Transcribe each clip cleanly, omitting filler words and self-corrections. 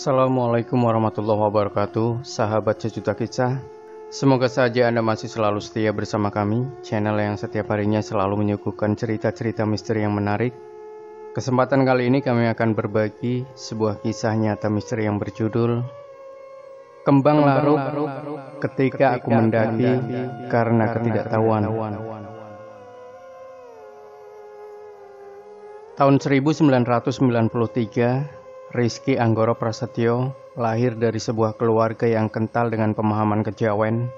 Assalamualaikum warahmatullahi wabarakatuh, sahabat sejuta kisah. Semoga saja Anda masih selalu setia bersama kami, channel yang setiap harinya selalu menyuguhkan cerita-cerita misteri yang menarik. Kesempatan kali ini kami akan berbagi sebuah kisah nyata misteri yang berjudul Kembang Larut Ketika Aku Mendaki Karena Ketidaktahuan. Tahun 1993, Rizky Anggoro Prasetyo lahir dari sebuah keluarga yang kental dengan pemahaman kejawen.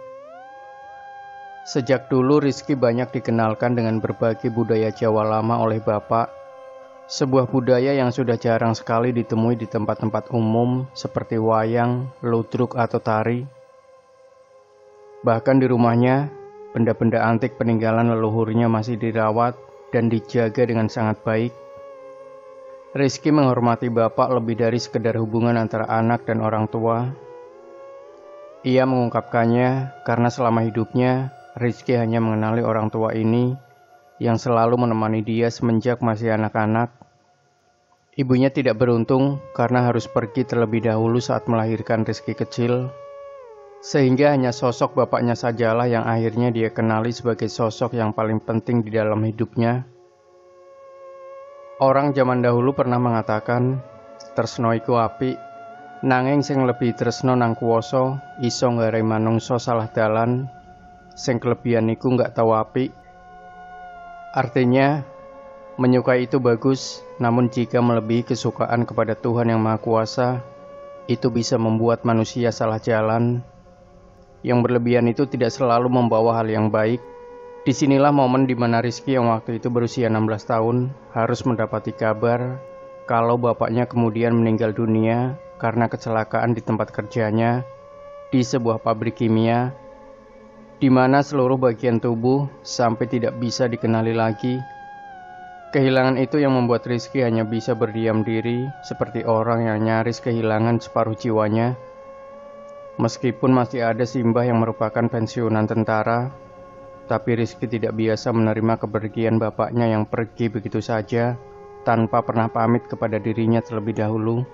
Sejak dulu Rizky banyak dikenalkan dengan berbagai budaya Jawa lama oleh bapak, sebuah budaya yang sudah jarang sekali ditemui di tempat-tempat umum seperti wayang, ludruk, atau tari. Bahkan di rumahnya, benda-benda antik peninggalan leluhurnya masih dirawat dan dijaga dengan sangat baik. Rizky menghormati bapak lebih dari sekedar hubungan antara anak dan orang tua. Ia mengungkapkannya karena selama hidupnya, Rizky hanya mengenali orang tua ini yang selalu menemani dia semenjak masih anak-anak. Ibunya tidak beruntung karena harus pergi terlebih dahulu saat melahirkan Rizky kecil, sehingga hanya sosok bapaknya sajalah yang akhirnya dia kenali sebagai sosok yang paling penting di dalam hidupnya. Orang zaman dahulu pernah mengatakan, tresno iku apik, nanging sing lebih tresno nang kuwasa iso nggarai manungsa salah dalan, sing kelebihan iku nggak tahu apik. Artinya, menyukai itu bagus, namun jika melebihi kesukaan kepada Tuhan yang Maha Kuasa, itu bisa membuat manusia salah jalan. Yang berlebihan itu tidak selalu membawa hal yang baik. Disinilah momen di mana Rizky yang waktu itu berusia 16 tahun harus mendapati kabar kalau bapaknya kemudian meninggal dunia karena kecelakaan di tempat kerjanya di sebuah pabrik kimia, di mana seluruh bagian tubuh sampai tidak bisa dikenali lagi. Kehilangan itu yang membuat Rizky hanya bisa berdiam diri seperti orang yang nyaris kehilangan separuh jiwanya. Meskipun masih ada Simbah yang merupakan pensiunan tentara, tapi Rizky tidak biasa menerima kepergian bapaknya yang pergi begitu saja tanpa pernah pamit kepada dirinya terlebih dahulu.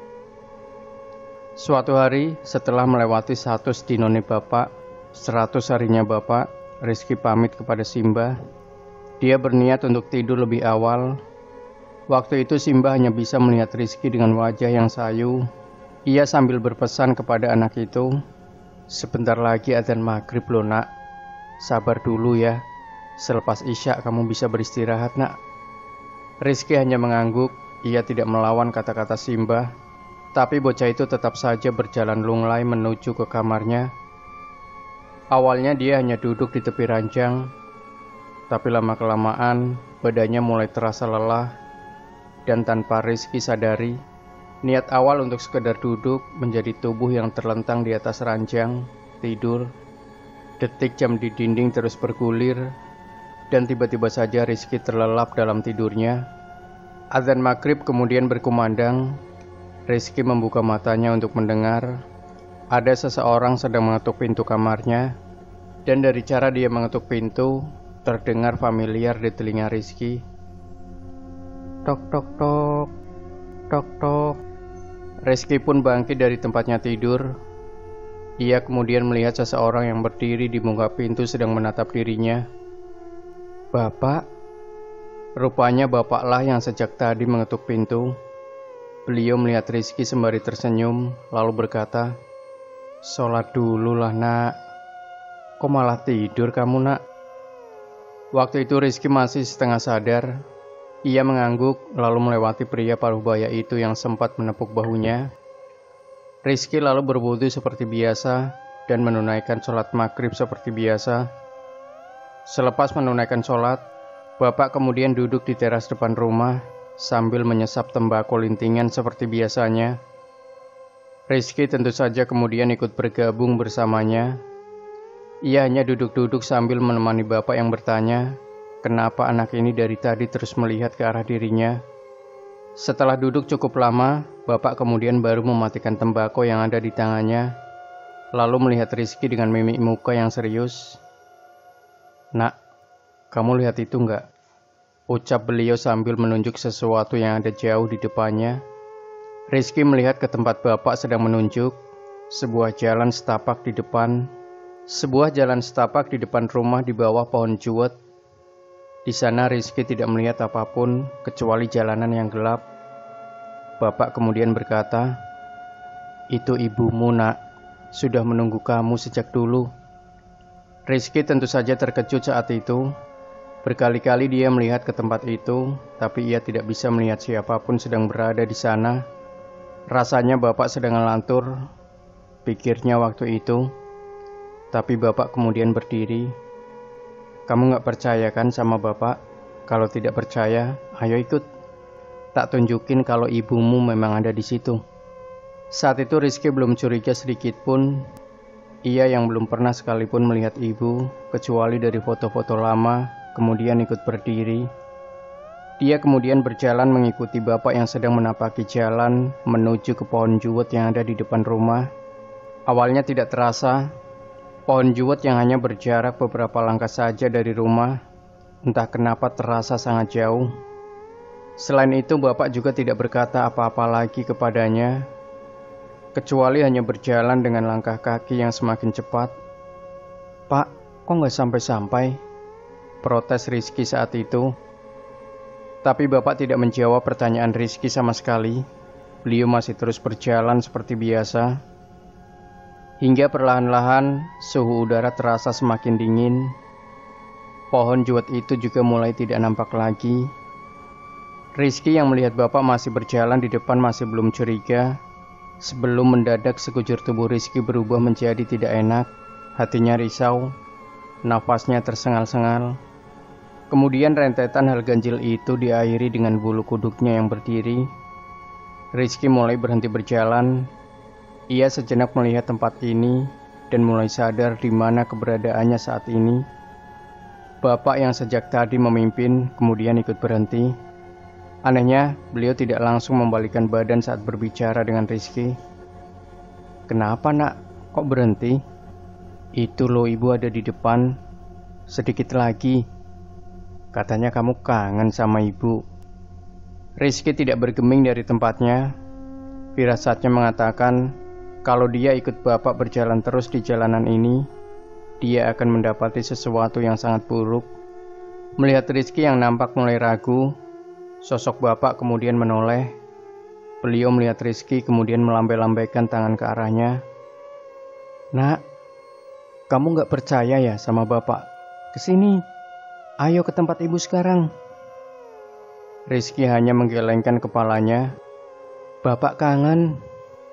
Suatu hari setelah melewati 100 dinone bapak, 100 harinya bapak, Rizky pamit kepada Simbah. Dia berniat untuk tidur lebih awal. Waktu itu Simbah hanya bisa melihat Rizky dengan wajah yang sayu. Ia sambil berpesan kepada anak itu, "Sebentar lagi adzan maghrib loh nak. Sabar dulu ya, selepas isya kamu bisa beristirahat nak." Rizky hanya mengangguk, ia tidak melawan kata-kata Simbah. Tapi bocah itu tetap saja berjalan lunglai menuju ke kamarnya. Awalnya dia hanya duduk di tepi ranjang, tapi lama-kelamaan badannya mulai terasa lelah. Dan tanpa Rizky sadari, niat awal untuk sekedar duduk menjadi tubuh yang terlentang di atas ranjang, tidur. Detik jam di dinding terus bergulir, dan tiba-tiba saja Rizky terlelap dalam tidurnya. Adzan maghrib kemudian berkumandang. Rizky membuka matanya untuk mendengar ada seseorang sedang mengetuk pintu kamarnya, dan dari cara dia mengetuk pintu terdengar familiar di telinga Rizky. Tok tok tok, tok tok. Rizky pun bangkit dari tempatnya tidur. Ia kemudian melihat seseorang yang berdiri di muka pintu sedang menatap dirinya. "Bapak?" Rupanya bapaklah yang sejak tadi mengetuk pintu. Beliau melihat Rizky sembari tersenyum, lalu berkata, "Sholat dulu lah nak. Kok malah tidur kamu nak?" Waktu itu Rizky masih setengah sadar. Ia mengangguk lalu melewati pria paruh baya itu yang sempat menepuk bahunya. Rizky lalu berwudu seperti biasa dan menunaikan sholat maghrib seperti biasa. Selepas menunaikan sholat, bapak kemudian duduk di teras depan rumah sambil menyesap tembakau lintingan seperti biasanya. Rizky tentu saja kemudian ikut bergabung bersamanya. Ia hanya duduk-duduk sambil menemani bapak yang bertanya, kenapa anak ini dari tadi terus melihat ke arah dirinya. Setelah duduk cukup lama, bapak kemudian baru mematikan tembakau yang ada di tangannya, lalu melihat Rizky dengan mimik muka yang serius. "Nak, kamu lihat itu enggak?" ucap beliau sambil menunjuk sesuatu yang ada jauh di depannya. Rizky melihat ke tempat bapak sedang menunjuk, sebuah jalan setapak di depan rumah di bawah pohon juwet. Di sana Rizky tidak melihat apapun kecuali jalanan yang gelap. Bapak kemudian berkata, "Itu ibumu, Nak. Sudah menunggu kamu sejak dulu." Rizky tentu saja terkejut saat itu. Berkali-kali dia melihat ke tempat itu, tapi ia tidak bisa melihat siapapun sedang berada di sana. Rasanya bapak sedang ngelantur, pikirnya waktu itu. Tapi bapak kemudian berdiri. "Kamu gak percaya kan sama bapak? Kalau tidak percaya, ayo ikut. Tak tunjukin kalau ibumu memang ada di situ." Saat itu Rizky belum curiga sedikit pun. Ia yang belum pernah sekalipun melihat ibu, kecuali dari foto-foto lama, kemudian ikut berdiri. Dia kemudian berjalan mengikuti bapak yang sedang menapaki jalan menuju ke pohon juwet yang ada di depan rumah. Awalnya tidak terasa, pohon juwet yang hanya berjarak beberapa langkah saja dari rumah, entah kenapa terasa sangat jauh. Selain itu bapak juga tidak berkata apa-apa lagi kepadanya, kecuali hanya berjalan dengan langkah kaki yang semakin cepat. "Pak, kok nggak sampai-sampai?" protes Rizky saat itu. Tapi bapak tidak menjawab pertanyaan Rizky sama sekali. Beliau masih terus berjalan seperti biasa. Hingga perlahan-lahan suhu udara terasa semakin dingin. Pohon juwet itu juga mulai tidak nampak lagi. Rizky yang melihat bapak masih berjalan di depan masih belum curiga, sebelum mendadak sekujur tubuh Rizky berubah menjadi tidak enak. Hatinya risau, nafasnya tersengal-sengal. Kemudian rentetan hal ganjil itu diakhiri dengan bulu kuduknya yang berdiri. Rizky mulai berhenti berjalan. Ia sejenak melihat tempat ini dan mulai sadar di mana keberadaannya saat ini. Bapak yang sejak tadi memimpin kemudian ikut berhenti. Anehnya, beliau tidak langsung membalikkan badan saat berbicara dengan Rizky. "Kenapa, Nak? Kok berhenti?" "Itu loh, ibu ada di depan. Sedikit lagi. Katanya kamu kangen sama ibu." Rizky tidak bergeming dari tempatnya. Firasatnya mengatakan kalau dia ikut bapak berjalan terus di jalanan ini, dia akan mendapati sesuatu yang sangat buruk. Melihat Rizky yang nampak mulai ragu, sosok bapak kemudian menoleh. Beliau melihat Rizky kemudian melambai-lambaikan tangan ke arahnya. "Nak, kamu gak percaya ya sama bapak? Kesini, ayo ke tempat ibu sekarang." Rizky hanya menggelengkan kepalanya. "Bapak kangen."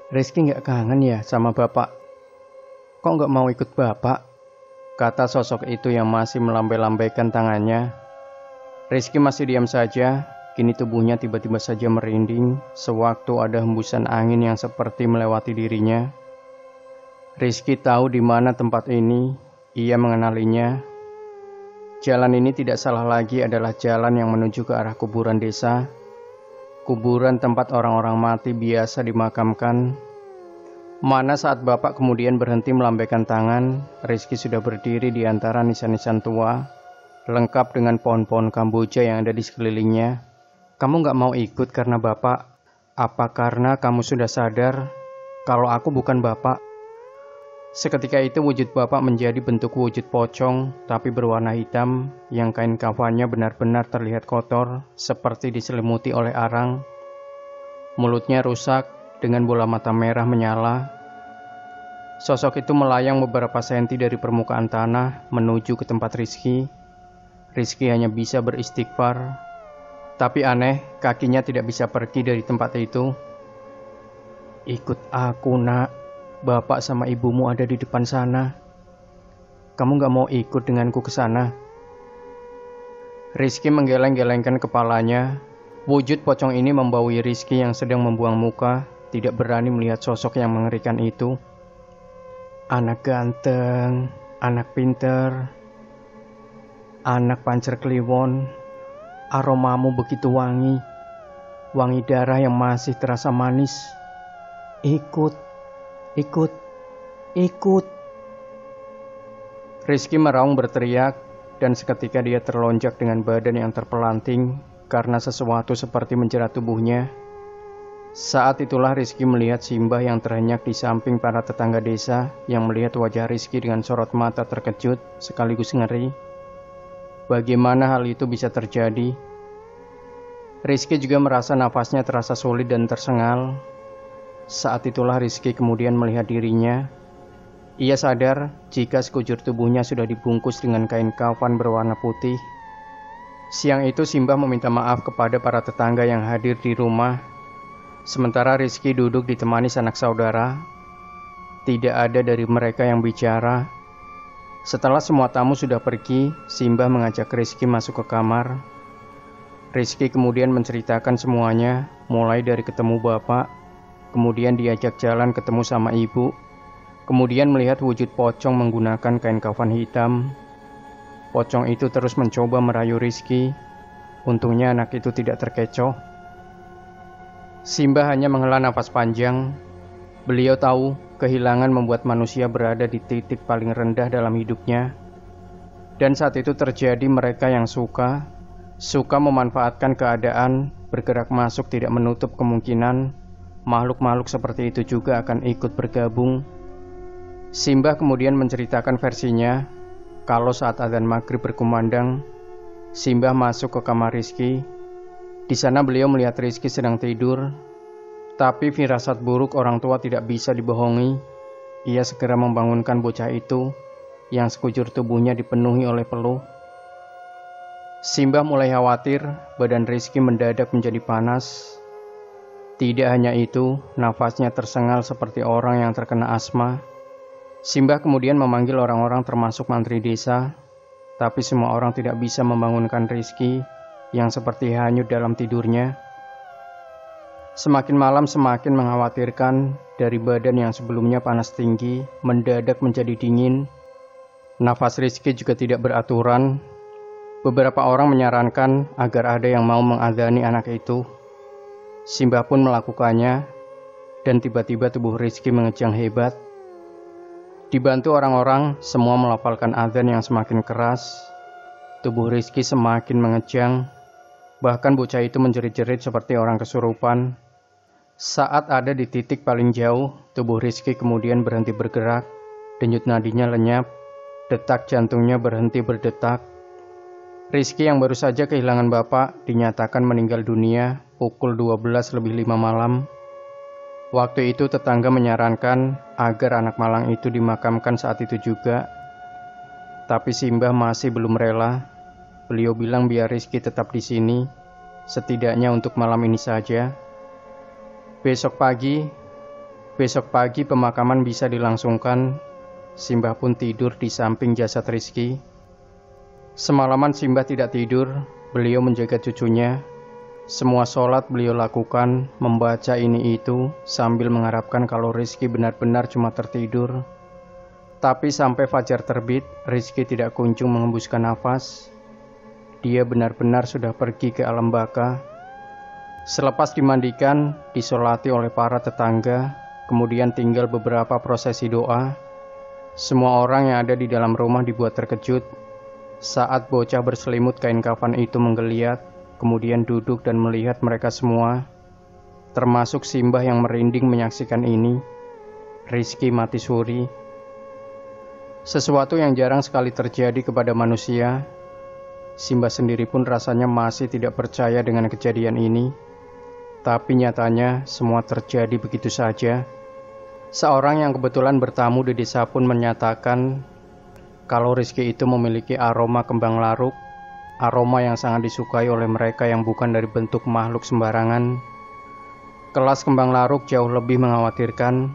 "Rizky gak kangen ya sama bapak? Kok gak mau ikut bapak?" kata sosok itu yang masih melambai-lambaikan tangannya. Rizky masih diam saja. Kini tubuhnya tiba-tiba saja merinding sewaktu ada hembusan angin yang seperti melewati dirinya. Rizky tahu di mana tempat ini. Ia mengenalinya. Jalan ini tidak salah lagi adalah jalan yang menuju ke arah kuburan desa. Kuburan tempat orang-orang mati biasa dimakamkan. Mana saat bapak kemudian berhenti melambaikan tangan, Rizky sudah berdiri di antara nisan-nisan tua, lengkap dengan pohon-pohon kamboja yang ada di sekelilingnya. "Kamu gak mau ikut karena bapak? Apa karena kamu sudah sadar kalau aku bukan bapak?" Seketika itu wujud bapak menjadi bentuk wujud pocong, tapi berwarna hitam, yang kain kafannya benar-benar terlihat kotor, seperti diselimuti oleh arang. Mulutnya rusak, dengan bola mata merah menyala. Sosok itu melayang beberapa senti dari permukaan tanah, menuju ke tempat Rizky. Rizky hanya bisa beristighfar. Tapi aneh, kakinya tidak bisa pergi dari tempat itu. "Ikut aku, Nak. Bapak sama ibumu ada di depan sana. Kamu gak mau ikut denganku ke sana?" Rizky menggeleng-gelengkan kepalanya. Wujud pocong ini membaui Rizky yang sedang membuang muka, tidak berani melihat sosok yang mengerikan itu. "Anak ganteng, anak pinter, anak pancer kliwon. Aromamu begitu wangi, wangi darah yang masih terasa manis. Ikut, ikut, ikut." Rizky meraung berteriak, dan seketika dia terlonjak dengan badan yang terpelanting karena sesuatu seperti menjerat tubuhnya. Saat itulah Rizky melihat Simbah yang terhenyak di samping para tetangga desa yang melihat wajah Rizky dengan sorot mata terkejut sekaligus ngeri. Bagaimana hal itu bisa terjadi? Rizky juga merasa nafasnya terasa sulit dan tersengal. Saat itulah Rizky kemudian melihat dirinya. Ia sadar jika sekujur tubuhnya sudah dibungkus dengan kain kafan berwarna putih. Siang itu Simbah meminta maaf kepada para tetangga yang hadir di rumah. Sementara Rizky duduk ditemani sanak saudara. Tidak ada dari mereka yang bicara. Setelah semua tamu sudah pergi, Simbah mengajak Rizky masuk ke kamar. Rizky kemudian menceritakan semuanya, mulai dari ketemu bapak, kemudian diajak jalan ketemu sama ibu, kemudian melihat wujud pocong menggunakan kain kafan hitam. Pocong itu terus mencoba merayu Rizky. Untungnya anak itu tidak terkecoh. Simbah hanya menghela nafas panjang. Beliau tahu kehilangan membuat manusia berada di titik paling rendah dalam hidupnya. Dan saat itu terjadi mereka yang suka memanfaatkan keadaan, bergerak masuk tidak menutup kemungkinan makhluk-makhluk seperti itu juga akan ikut bergabung. Simbah kemudian menceritakan versinya. Kalau saat adzan maghrib berkumandang, Simbah masuk ke kamar Rizky. Di sana beliau melihat Rizky sedang tidur. Tapi firasat buruk orang tua tidak bisa dibohongi. Ia segera membangunkan bocah itu yang sekujur tubuhnya dipenuhi oleh peluh. Simbah mulai khawatir, badan Rizky mendadak menjadi panas. Tidak hanya itu, nafasnya tersengal seperti orang yang terkena asma. Simbah kemudian memanggil orang-orang termasuk mantri desa. Tapi semua orang tidak bisa membangunkan Rizky yang seperti hanyut dalam tidurnya. Semakin malam semakin mengkhawatirkan. Dari badan yang sebelumnya panas tinggi mendadak menjadi dingin. Nafas Rizky juga tidak beraturan. Beberapa orang menyarankan agar ada yang mau mengadzani anak itu. Simbah pun melakukannya. Dan tiba-tiba tubuh Rizky mengejang hebat. Dibantu orang-orang, semua melafalkan adzan yang semakin keras. Tubuh Rizky semakin mengejang. Bahkan bocah itu menjerit-jerit seperti orang kesurupan. Saat ada di titik paling jauh, tubuh Rizky kemudian berhenti bergerak. Denyut nadinya lenyap. Detak jantungnya berhenti berdetak. Rizky yang baru saja kehilangan bapak dinyatakan meninggal dunia pukul 12:05 malam. Waktu itu tetangga menyarankan agar anak malang itu dimakamkan saat itu juga. Tapi Simbah masih belum rela. Beliau bilang biar Rizky tetap di sini, setidaknya untuk malam ini saja. Besok pagi pemakaman bisa dilangsungkan. Simbah pun tidur di samping jasad Rizky. Semalaman Simbah tidak tidur, beliau menjaga cucunya. Semua sholat beliau lakukan, membaca ini itu, sambil mengharapkan kalau Rizky benar-benar cuma tertidur. Tapi sampai fajar terbit, Rizky tidak kunjung mengembuskan nafas. Dia benar-benar sudah pergi ke alam baka. Selepas dimandikan, disolati oleh para tetangga, kemudian tinggal beberapa prosesi doa. Semua orang yang ada di dalam rumah dibuat terkejut saat bocah berselimut kain kafan itu menggeliat, kemudian duduk dan melihat mereka semua, termasuk Simbah yang merinding menyaksikan ini. Rizky mati suri. Sesuatu yang jarang sekali terjadi kepada manusia. Simbah sendiri pun rasanya masih tidak percaya dengan kejadian ini. Tapi nyatanya semua terjadi begitu saja. Seorang yang kebetulan bertamu di desa pun menyatakan kalau Rizky itu memiliki aroma kembang laruk, aroma yang sangat disukai oleh mereka yang bukan dari bentuk makhluk sembarangan. Kelas kembang laruk jauh lebih mengkhawatirkan,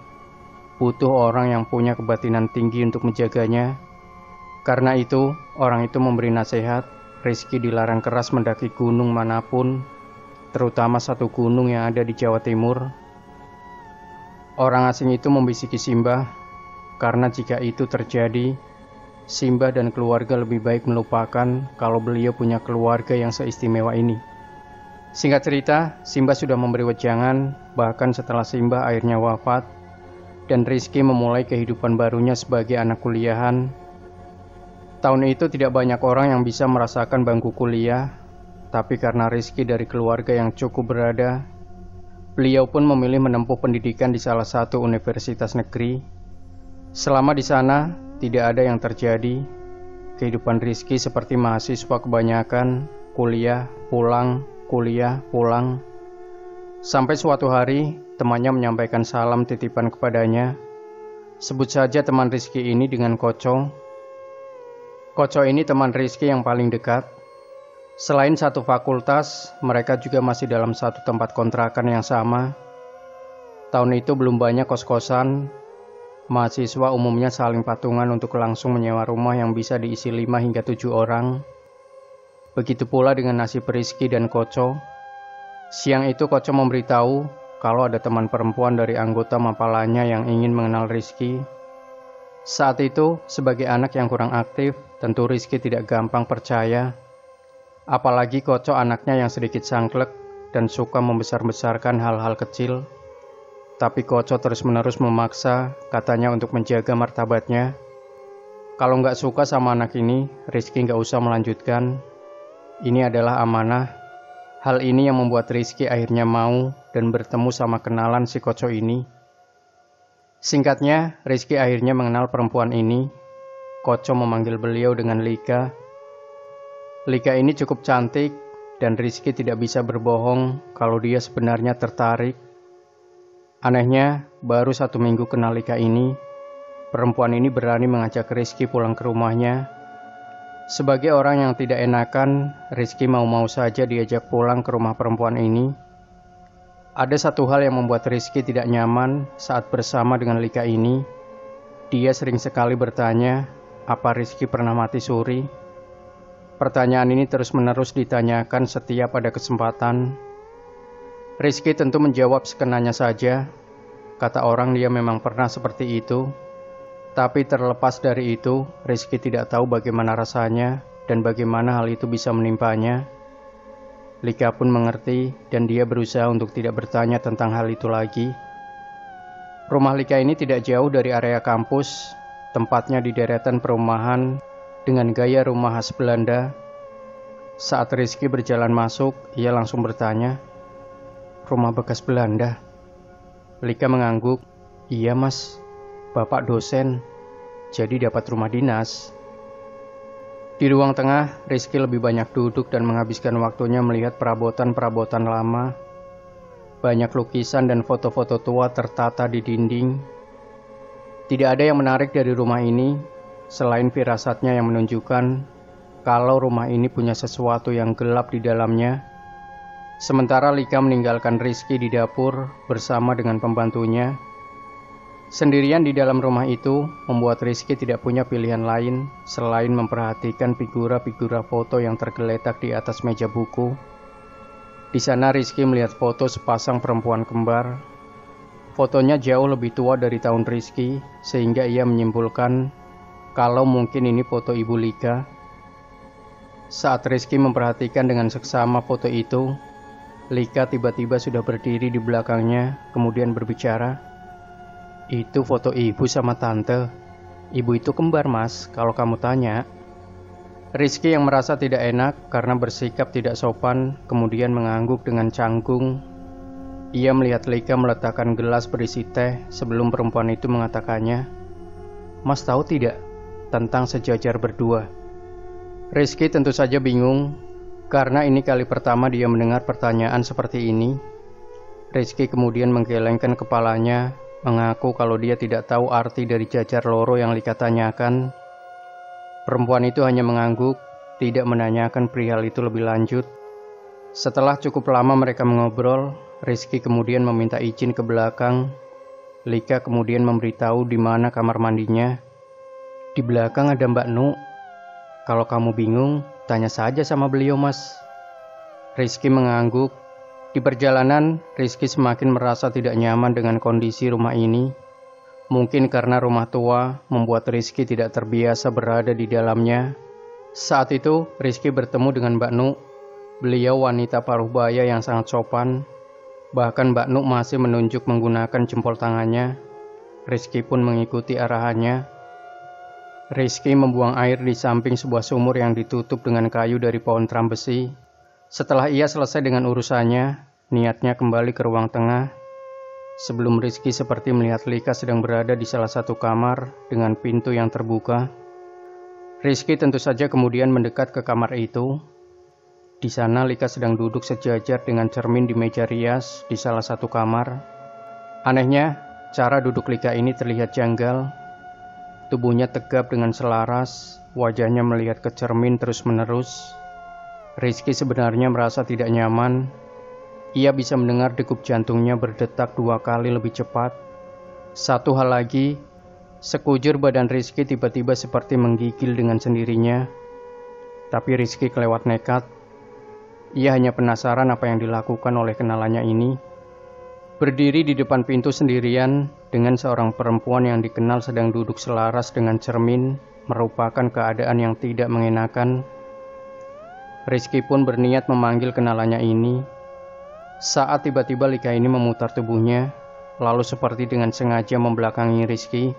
butuh orang yang punya kebatinan tinggi untuk menjaganya. Karena itu, orang itu memberi nasihat, Rizky dilarang keras mendaki gunung manapun, terutama satu gunung yang ada di Jawa Timur. Orang asing itu membisiki Simbah, karena jika itu terjadi, Simbah dan keluarga lebih baik melupakan kalau beliau punya keluarga yang seistimewa ini. Singkat cerita, Simbah sudah memberi wejangan, bahkan setelah Simbah akhirnya wafat, dan Rizky memulai kehidupan barunya sebagai anak kuliahan. Tahun itu tidak banyak orang yang bisa merasakan bangku kuliah, tapi karena Rizky dari keluarga yang cukup berada, Beliau pun memilih menempuh pendidikan di salah satu universitas negeri. Selama di sana, tidak ada yang terjadi. Kehidupan Rizky seperti mahasiswa kebanyakan, kuliah, pulang, kuliah, pulang. Sampai suatu hari, temannya menyampaikan salam titipan kepadanya. Sebut saja teman Rizky ini dengan Koco. Koco ini teman Rizky yang paling dekat. Selain satu fakultas, mereka juga masih dalam satu tempat kontrakan yang sama. Tahun itu belum banyak kos-kosan. Mahasiswa umumnya saling patungan untuk langsung menyewa rumah yang bisa diisi 5 hingga 7 orang. Begitu pula dengan nasib Rizky dan Koco. Siang itu Koco memberitahu kalau ada teman perempuan dari anggota mapalanya yang ingin mengenal Rizky. Saat itu, sebagai anak yang kurang aktif, tentu Rizky tidak gampang percaya. Apalagi Koco anaknya yang sedikit sangklek dan suka membesar-besarkan hal-hal kecil. Tapi Koco terus-menerus memaksa, katanya untuk menjaga martabatnya. Kalau nggak suka sama anak ini, Rizky nggak usah melanjutkan. Ini adalah amanah. Hal ini yang membuat Rizky akhirnya mau dan bertemu sama kenalan si Koco ini. Singkatnya, Rizky akhirnya mengenal perempuan ini. Koco memanggil beliau dengan Lika. Lika ini cukup cantik dan Rizky tidak bisa berbohong kalau dia sebenarnya tertarik. Anehnya, baru 1 minggu kenal Lika ini, perempuan ini berani mengajak Rizky pulang ke rumahnya. Sebagai orang yang tidak enakan, Rizky mau-mau saja diajak pulang ke rumah perempuan ini. Ada satu hal yang membuat Rizky tidak nyaman saat bersama dengan Lika ini. Dia sering sekali bertanya, apa Rizky pernah mati suri? Pertanyaan ini terus-menerus ditanyakan setiap ada kesempatan. Rizky tentu menjawab sekenanya saja. Kata orang dia memang pernah seperti itu. Tapi terlepas dari itu, Rizky tidak tahu bagaimana rasanya dan bagaimana hal itu bisa menimpanya. Lika pun mengerti dan dia berusaha untuk tidak bertanya tentang hal itu lagi. Rumah Lika ini tidak jauh dari area kampus, tempatnya di deretan perumahan dengan gaya rumah khas Belanda. Saat Rizky berjalan masuk, ia langsung bertanya, "Rumah bekas Belanda?" Lika mengangguk, "Iya mas, bapak dosen, jadi dapat rumah dinas." Di ruang tengah, Rizky lebih banyak duduk dan menghabiskan waktunya melihat perabotan-perabotan lama. Banyak lukisan dan foto-foto tua tertata di dinding. Tidak ada yang menarik dari rumah ini, selain firasatnya yang menunjukkan kalau rumah ini punya sesuatu yang gelap di dalamnya. Sementara Lika meninggalkan Rizky di dapur bersama dengan pembantunya. Sendirian di dalam rumah itu membuat Rizky tidak punya pilihan lain selain memperhatikan figura-figura foto yang tergeletak di atas meja buku. Di sana Rizky melihat foto sepasang perempuan kembar. Fotonya jauh lebih tua dari tahun Rizky, sehingga ia menyimpulkan kalau mungkin ini foto ibu Lika. Saat Rizky memperhatikan dengan seksama foto itu, Lika tiba-tiba sudah berdiri di belakangnya, kemudian berbicara, "Itu foto ibu sama tante. Ibu itu kembar mas, kalau kamu tanya." Rizky yang merasa tidak enak karena bersikap tidak sopan, kemudian mengangguk dengan canggung. Ia melihat Lika meletakkan gelas berisi teh sebelum perempuan itu mengatakannya, "Mas tahu tidak tentang sejajar berdua?" Rizky tentu saja bingung, karena ini kali pertama dia mendengar pertanyaan seperti ini. Rizky kemudian menggelengkan kepalanya, mengaku kalau dia tidak tahu arti dari jajar loro yang Lika tanyakan. Perempuan itu hanya mengangguk, tidak menanyakan perihal itu lebih lanjut. Setelah cukup lama mereka mengobrol, Rizky kemudian meminta izin ke belakang. Lika kemudian memberitahu di mana kamar mandinya. "Di belakang ada Mbak Nu. Kalau kamu bingung, tanya saja sama beliau mas." Rizky mengangguk. Di perjalanan, Rizky semakin merasa tidak nyaman dengan kondisi rumah ini. Mungkin karena rumah tua membuat Rizky tidak terbiasa berada di dalamnya. Saat itu, Rizky bertemu dengan Mbak Nu. Beliau wanita paruh baya yang sangat sopan. Bahkan Mbak Nu masih menunjuk menggunakan jempol tangannya. Rizky pun mengikuti arahannya. Rizky membuang air di samping sebuah sumur yang ditutup dengan kayu dari pohon trambesi. Setelah ia selesai dengan urusannya, niatnya kembali ke ruang tengah, sebelum Rizky seperti melihat Lika sedang berada di salah satu kamar dengan pintu yang terbuka. Rizky tentu saja kemudian mendekat ke kamar itu. Di sana Lika sedang duduk sejajar dengan cermin di meja rias di salah satu kamar. Anehnya, cara duduk Lika ini terlihat janggal. Tubuhnya tegap dengan selaras, wajahnya melihat ke cermin terus-menerus. Rizky sebenarnya merasa tidak nyaman. Ia bisa mendengar degup jantungnya berdetak 2 kali lebih cepat. Satu hal lagi, sekujur badan Rizky tiba-tiba seperti menggigil dengan sendirinya. Tapi Rizky kelewat nekat. Ia hanya penasaran apa yang dilakukan oleh kenalannya ini. Berdiri di depan pintu sendirian dengan seorang perempuan yang dikenal sedang duduk selaras dengan cermin merupakan keadaan yang tidak mengenakan. Rizky pun berniat memanggil kenalannya ini. Saat tiba-tiba Lika ini memutar tubuhnya, lalu seperti dengan sengaja membelakangi Rizky.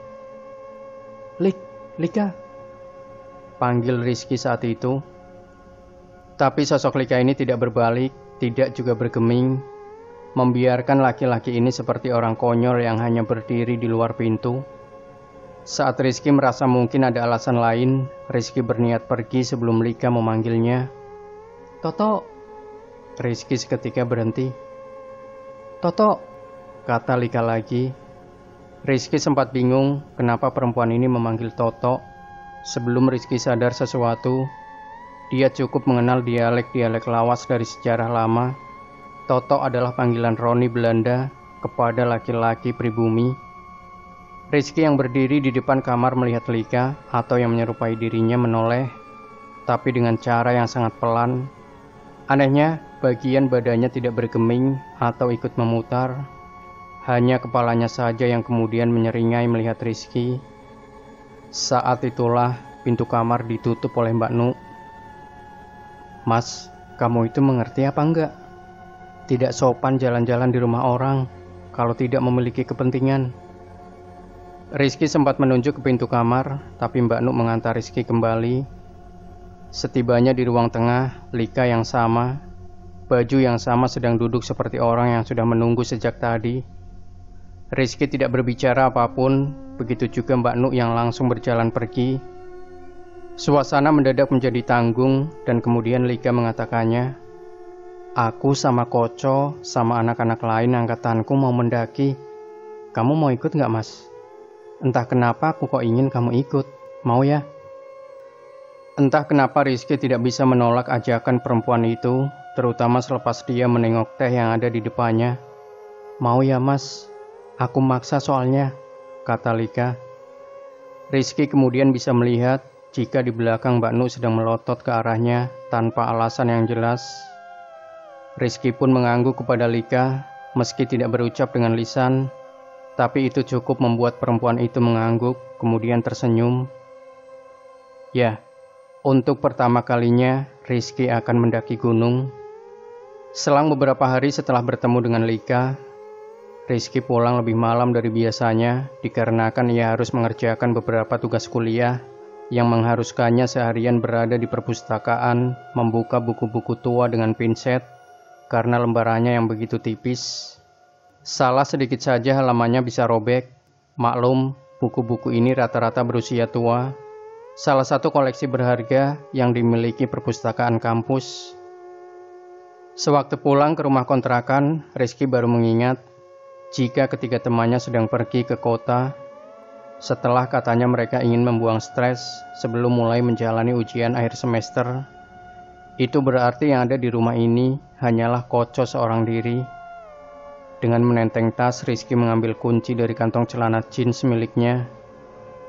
Lika, panggil Rizky saat itu. Tapi sosok Lika ini tidak berbalik, tidak juga bergeming, membiarkan laki-laki ini seperti orang konyol yang hanya berdiri di luar pintu. Saat Rizky merasa mungkin ada alasan lain, Rizky berniat pergi sebelum Lika memanggilnya. Toto. Rizky seketika berhenti. Toto, kata Lika lagi. Rizky sempat bingung kenapa perempuan ini memanggil Toto. Sebelum Rizky sadar sesuatu, dia cukup mengenal dialek-dialek lawas dari sejarah lama. Toto adalah panggilan Roni Belanda kepada laki-laki pribumi. Rizky yang berdiri di depan kamar melihat Lika atau yang menyerupai dirinya menoleh, tapi dengan cara yang sangat pelan. Anehnya, bagian badannya tidak bergeming atau ikut memutar. Hanya kepalanya saja yang kemudian menyeringai melihat Rizky. Saat itulah pintu kamar ditutup oleh Mbak Nu. Mas, kamu itu mengerti apa enggak? Tidak sopan jalan-jalan di rumah orang kalau tidak memiliki kepentingan. Rizky sempat menunjuk ke pintu kamar, tapi Mbak Nu mengantar Rizky kembali. Setibanya di ruang tengah, Lika yang sama, baju yang sama sedang duduk seperti orang yang sudah menunggu sejak tadi. Rizky tidak berbicara apapun, begitu juga Mbak Nu yang langsung berjalan pergi. Suasana mendadak menjadi tanggung dan kemudian Lika mengatakannya, aku sama Koco sama anak-anak lain angkatanku mau mendaki. Kamu mau ikut gak, Mas? Entah kenapa aku kok ingin kamu ikut. Mau ya? Entah kenapa Rizky tidak bisa menolak ajakan perempuan itu, terutama selepas dia menengok teh yang ada di depannya. Mau ya, Mas? Aku maksa soalnya, kata Lika. Rizky kemudian bisa melihat jika di belakang Mbak Nu sedang melotot ke arahnya tanpa alasan yang jelas. Rizky pun mengangguk kepada Lika, meski tidak berucap dengan lisan, tapi itu cukup membuat perempuan itu mengangguk, kemudian tersenyum. Ya, untuk pertama kalinya Rizky akan mendaki gunung. Selang beberapa hari setelah bertemu dengan Lika, Rizky pulang lebih malam dari biasanya dikarenakan ia harus mengerjakan beberapa tugas kuliah yang mengharuskannya seharian berada di perpustakaan membuka buku-buku tua dengan pinset karena lembarannya yang begitu tipis. Salah sedikit saja halamannya bisa robek. Maklum, buku-buku ini rata-rata berusia tua. Salah satu koleksi berharga yang dimiliki perpustakaan kampus. Sewaktu pulang ke rumah kontrakan, Rizky baru mengingat jika ketiga temannya sedang pergi ke kota. Setelah katanya mereka ingin membuang stres sebelum mulai menjalani ujian akhir semester. Itu berarti yang ada di rumah ini hanyalah Koco seorang diri. Dengan menenteng tas, Rizky mengambil kunci dari kantong celana jeans miliknya.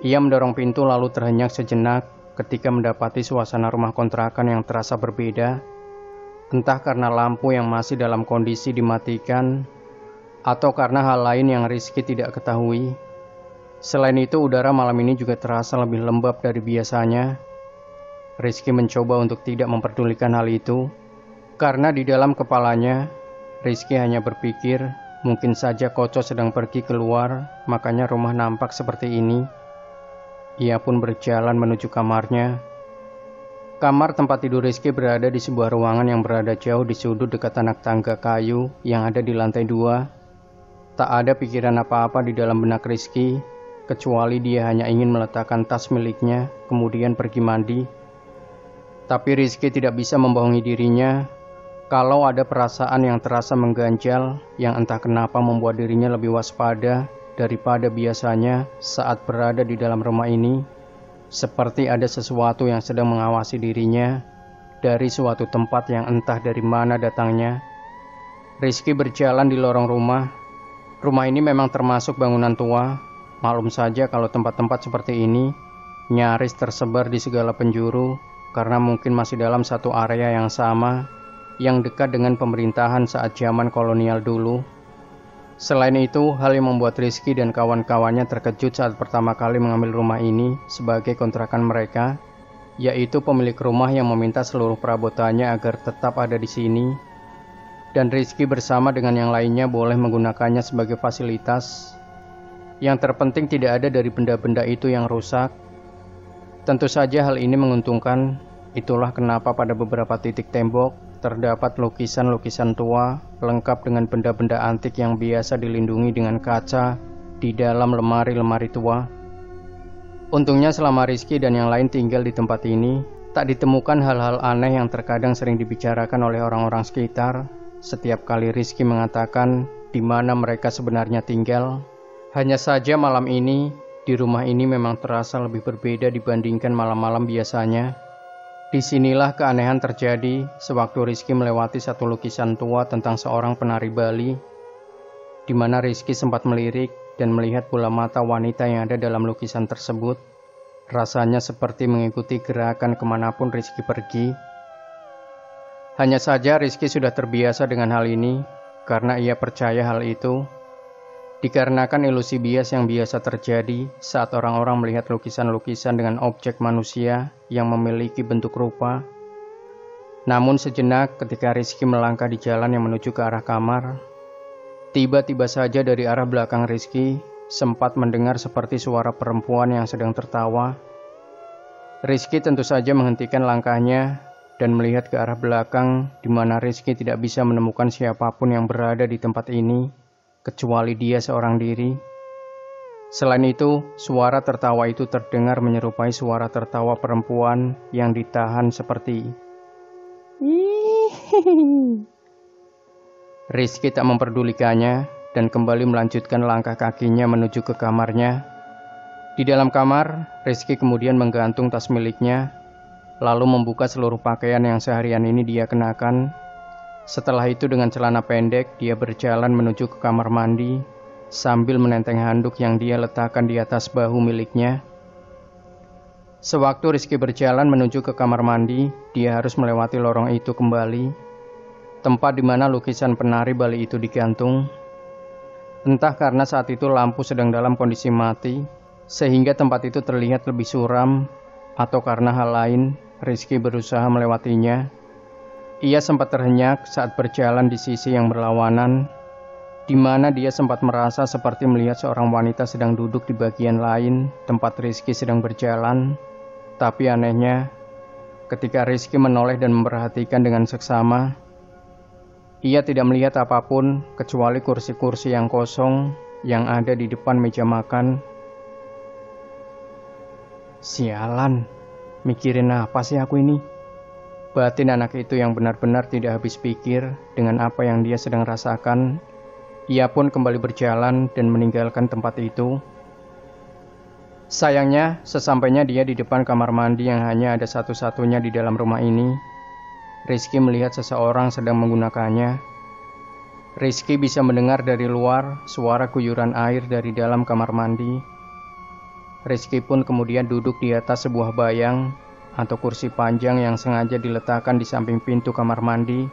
Ia mendorong pintu lalu terhenyak sejenak ketika mendapati suasana rumah kontrakan yang terasa berbeda. Entah karena lampu yang masih dalam kondisi dimatikan, atau karena hal lain yang Rizky tidak ketahui. Selain itu, udara malam ini juga terasa lebih lembab dari biasanya. Rizky mencoba untuk tidak memperdulikan hal itu, karena di dalam kepalanya, Rizky hanya berpikir mungkin saja Koco sedang pergi keluar, makanya rumah nampak seperti ini. Ia pun berjalan menuju kamarnya. Kamar tempat tidur Rizky berada di sebuah ruangan yang berada jauh di sudut dekat anak tangga kayu yang ada di lantai 2. Tak ada pikiran apa-apa di dalam benak Rizky, kecuali dia hanya ingin meletakkan tas miliknya, kemudian pergi mandi. Tapi Rizky tidak bisa membohongi dirinya kalau ada perasaan yang terasa mengganjal yang entah kenapa membuat dirinya lebih waspada daripada biasanya saat berada di dalam rumah ini. Seperti ada sesuatu yang sedang mengawasi dirinya dari suatu tempat yang entah dari mana datangnya. Rizky berjalan di lorong rumah. Rumah ini memang termasuk bangunan tua. Maklum saja kalau tempat-tempat seperti ini nyaris tersebar di segala penjuru karena mungkin masih dalam satu area yang sama yang dekat dengan pemerintahan saat zaman kolonial dulu. Selain itu, hal yang membuat Rizky dan kawan-kawannya terkejut saat pertama kali mengambil rumah ini sebagai kontrakan mereka, yaitu pemilik rumah yang meminta seluruh perabotannya agar tetap ada di sini, dan Rizky bersama dengan yang lainnya boleh menggunakannya sebagai fasilitas. Yang terpenting tidak ada dari benda-benda itu yang rusak. Tentu saja hal ini menguntungkan, itulah kenapa pada beberapa titik tembok terdapat lukisan-lukisan tua lengkap dengan benda-benda antik yang biasa dilindungi dengan kaca di dalam lemari-lemari tua. Untungnya selama Rizky dan yang lain tinggal di tempat ini, tak ditemukan hal-hal aneh yang terkadang sering dibicarakan oleh orang-orang sekitar. Setiap kali Rizky mengatakan di mana mereka sebenarnya tinggal. Hanya saja malam ini, di rumah ini memang terasa lebih berbeda dibandingkan malam-malam biasanya. Disinilah keanehan terjadi sewaktu Rizky melewati satu lukisan tua tentang seorang penari Bali, di mana Rizky sempat melirik dan melihat bola mata wanita yang ada dalam lukisan tersebut. Rasanya seperti mengikuti gerakan kemanapun Rizky pergi. Hanya saja Rizky sudah terbiasa dengan hal ini karena ia percaya hal itu. Dikarenakan ilusi bias yang biasa terjadi saat orang-orang melihat lukisan-lukisan dengan objek manusia yang memiliki bentuk rupa. Namun sejenak ketika Rizky melangkah di jalan yang menuju ke arah kamar, tiba-tiba saja dari arah belakang Rizky sempat mendengar seperti suara perempuan yang sedang tertawa. Rizky tentu saja menghentikan langkahnya dan melihat ke arah belakang di mana Rizky tidak bisa menemukan siapapun yang berada di tempat ini, kecuali dia seorang diri. Selain itu, suara tertawa itu terdengar menyerupai suara tertawa perempuan yang ditahan seperti Rizky tak memperdulikannya dan kembali melanjutkan langkah kakinya menuju ke kamarnya. Di dalam kamar, Rizky kemudian menggantung tas miliknya, lalu membuka seluruh pakaian yang seharian ini dia kenakan. Setelah itu dengan celana pendek, dia berjalan menuju ke kamar mandi sambil menenteng handuk yang dia letakkan di atas bahu miliknya. Sewaktu Rizky berjalan menuju ke kamar mandi, dia harus melewati lorong itu kembali, tempat di mana lukisan penari Bali itu digantung. Entah karena saat itu lampu sedang dalam kondisi mati, sehingga tempat itu terlihat lebih suram, atau karena hal lain, Rizky berusaha melewatinya. Ia sempat terhenyak saat berjalan di sisi yang berlawanan, di mana dia sempat merasa seperti melihat seorang wanita sedang duduk di bagian lain tempat Rizky sedang berjalan. Tapi anehnya, ketika Rizky menoleh dan memperhatikan dengan seksama, ia tidak melihat apapun kecuali kursi-kursi yang kosong yang ada di depan meja makan. Sialan, mikirin apa sih aku ini? Batin anak itu yang benar-benar tidak habis pikir dengan apa yang dia sedang rasakan. Ia pun kembali berjalan dan meninggalkan tempat itu. Sayangnya, sesampainya dia di depan kamar mandi yang hanya ada satu-satunya di dalam rumah ini, Rizky melihat seseorang sedang menggunakannya. Rizky bisa mendengar dari luar suara guyuran air dari dalam kamar mandi. Rizky pun kemudian duduk di atas sebuah bayang atau kursi panjang yang sengaja diletakkan di samping pintu kamar mandi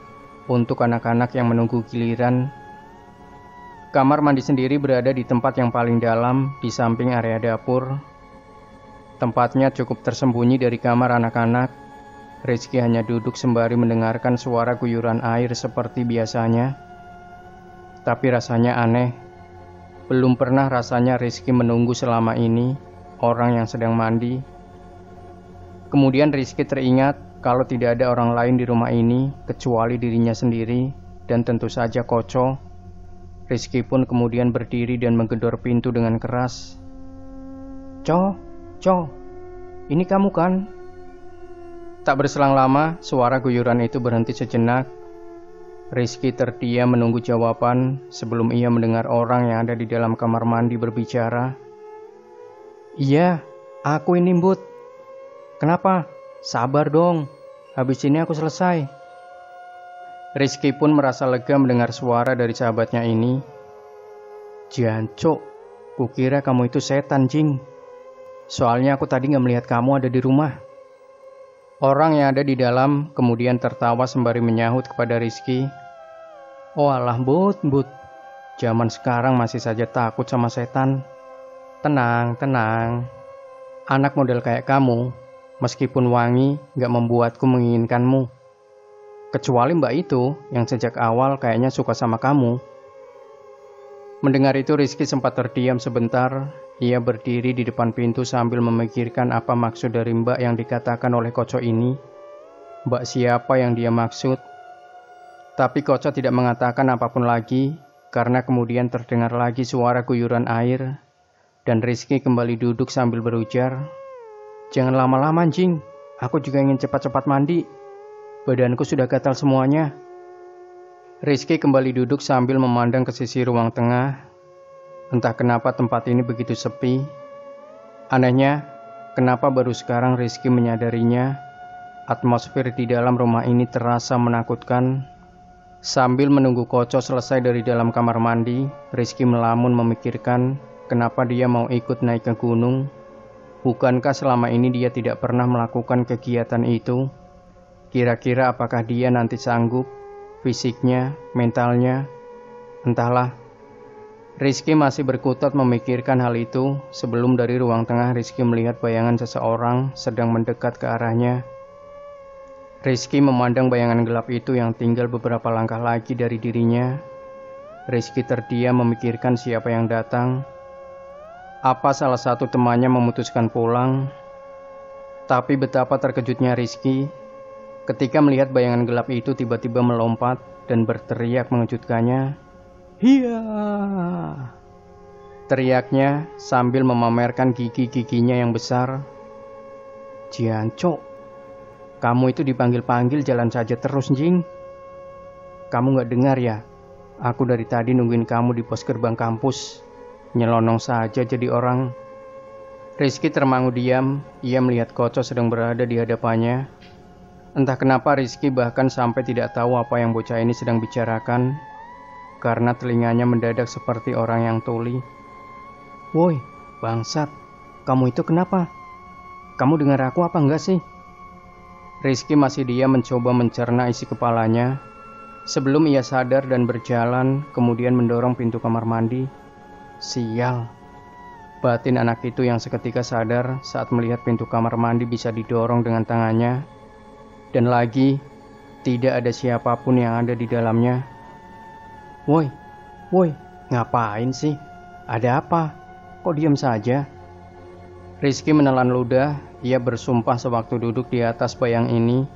untuk anak-anak yang menunggu giliran. Kamar mandi sendiri berada di tempat yang paling dalam di samping area dapur. Tempatnya cukup tersembunyi dari kamar anak-anak. Rizky hanya duduk sembari mendengarkan suara guyuran air seperti biasanya. Tapi rasanya aneh. Belum pernah rasanya Rizky menunggu selama ini orang yang sedang mandi. Kemudian Rizky teringat kalau tidak ada orang lain di rumah ini kecuali dirinya sendiri dan tentu saja Koco. Rizky pun kemudian berdiri dan menggedor pintu dengan keras. Co, ini kamu kan? Tak berselang lama, suara guyuran itu berhenti sejenak. Rizky terdiam menunggu jawaban sebelum ia mendengar orang yang ada di dalam kamar mandi berbicara. Iya, aku ini Mbut. Kenapa? Sabar dong, habis ini aku selesai. Rizky pun merasa lega mendengar suara dari sahabatnya ini. Jancuk, kukira kamu itu setan, Jing. Soalnya aku tadi gak melihat kamu ada di rumah. Orang yang ada di dalam kemudian tertawa sembari menyahut kepada Rizky. Oh alah Mbut. Zaman sekarang masih saja takut sama setan. Tenang. Anak model kayak kamu, meskipun wangi, gak membuatku menginginkanmu. Kecuali mbak itu yang sejak awal kayaknya suka sama kamu. Mendengar itu Rizky sempat terdiam sebentar. Ia berdiri di depan pintu sambil memikirkan apa maksud dari mbak yang dikatakan oleh Koco ini. Mbak siapa yang dia maksud? Tapi Koco tidak mengatakan apapun lagi, karena kemudian terdengar lagi suara guyuran air, dan Rizky kembali duduk sambil berujar, Jangan lama-lama, Jing. Aku juga ingin cepat-cepat mandi. Badanku sudah gatal semuanya. Rizky kembali duduk sambil memandang ke sisi ruang tengah. Entah kenapa tempat ini begitu sepi. Anehnya, kenapa baru sekarang Rizky menyadarinya, atmosfer di dalam rumah ini terasa menakutkan. Sambil menunggu Koco selesai dari dalam kamar mandi, Rizky melamun memikirkan kenapa dia mau ikut naik ke gunung. Bukankah selama ini dia tidak pernah melakukan kegiatan itu? Kira-kira apakah dia nanti sanggup? Fisiknya, mentalnya, entahlah. Rizky masih berkutat memikirkan hal itu sebelum dari ruang tengah Rizky melihat bayangan seseorang sedang mendekat ke arahnya. Rizky memandang bayangan gelap itu yang tinggal beberapa langkah lagi dari dirinya. Rizky terdiam memikirkan siapa yang datang. Apa salah satu temannya memutuskan pulang? Tapi betapa terkejutnya Rizky ketika melihat bayangan gelap itu tiba-tiba melompat dan berteriak mengejutkannya. Hiya! Teriaknya sambil memamerkan gigi-giginya yang besar. Jancok, kamu itu dipanggil-panggil jalan saja terus, Jing. Kamu gak dengar ya? Aku dari tadi nungguin kamu di pos gerbang kampus. Nyelonong saja jadi orang. Rizky termangu diam. Ia melihat Koco sedang berada di hadapannya. Entah kenapa Rizky bahkan sampai tidak tahu apa yang bocah ini sedang bicarakan, karena telinganya mendadak seperti orang yang tuli. Woi, bangsat, kamu itu kenapa? Kamu dengar aku apa enggak sih? Rizky masih diam mencoba mencerna isi kepalanya, sebelum ia sadar dan berjalan, kemudian mendorong pintu kamar mandi. Sial, batin anak itu yang seketika sadar saat melihat pintu kamar mandi bisa didorong dengan tangannya, dan lagi tidak ada siapapun yang ada di dalamnya. Woi, ngapain sih? Ada apa? Kok diam saja? Rizky menelan ludah. Ia bersumpah sewaktu duduk di atas bayang ini,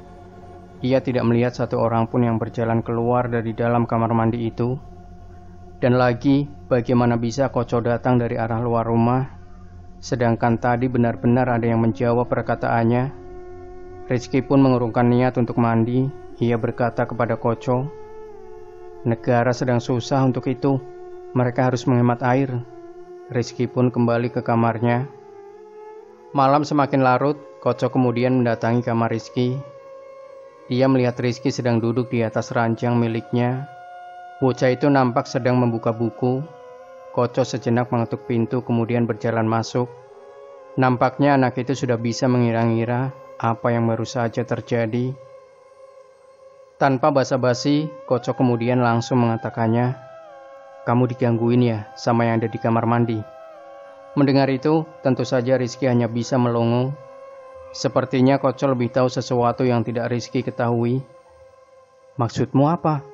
ia tidak melihat satu orang pun yang berjalan keluar dari dalam kamar mandi itu. Dan lagi, bagaimana bisa Koco datang dari arah luar rumah, sedangkan tadi benar-benar ada yang menjawab perkataannya. Rizky pun mengurungkan niat untuk mandi. Ia berkata kepada Koco, negara sedang susah untuk itu. Mereka harus menghemat air. Rizky pun kembali ke kamarnya. Malam semakin larut, Koco kemudian mendatangi kamar Rizky. Ia melihat Rizky sedang duduk di atas ranjang miliknya. Bocah itu nampak sedang membuka buku. Koco sejenak mengetuk pintu kemudian berjalan masuk. Nampaknya anak itu sudah bisa mengira-ngira apa yang baru saja terjadi. Tanpa basa-basi, Koco kemudian langsung mengatakannya, kamu digangguin ya sama yang ada di kamar mandi. Mendengar itu, tentu saja Rizky hanya bisa melongo. Sepertinya Koco lebih tahu sesuatu yang tidak Rizky ketahui. Maksudmu apa?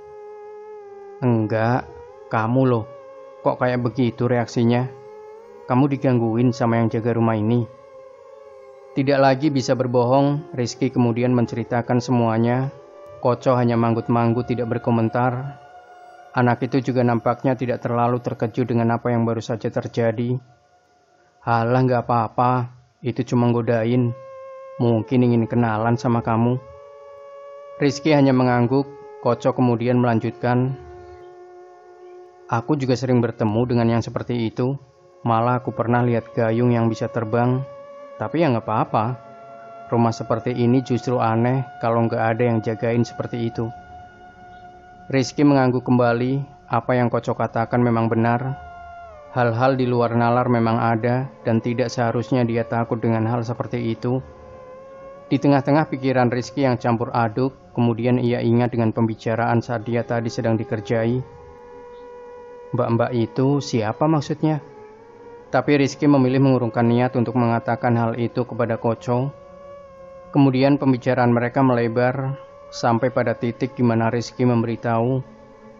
Enggak, kamu loh. Kok kayak begitu reaksinya? Kamu digangguin sama yang jaga rumah ini? Tidak lagi bisa berbohong, Rizky kemudian menceritakan semuanya. Koco hanya manggut-manggut tidak berkomentar. Anak itu juga nampaknya tidak terlalu terkejut dengan apa yang baru saja terjadi. Halah, gak apa-apa, itu cuma godain. Mungkin ingin kenalan sama kamu. Rizky hanya mengangguk. Koco kemudian melanjutkan, aku juga sering bertemu dengan yang seperti itu. Malah aku pernah lihat gayung yang bisa terbang. Tapi ya gak apa-apa. Rumah seperti ini justru aneh kalau gak ada yang jagain seperti itu. Rizky mengangguk kembali. Apa yang Koco katakan memang benar. Hal-hal di luar nalar memang ada dan tidak seharusnya dia takut dengan hal seperti itu. Di tengah-tengah pikiran Rizky yang campur aduk, kemudian ia ingat dengan pembicaraan saat dia tadi sedang dikerjai. Mbak-mbak itu siapa maksudnya? Tapi Rizky memilih mengurungkan niat untuk mengatakan hal itu kepada Koco. Kemudian pembicaraan mereka melebar sampai pada titik di mana Rizky memberitahu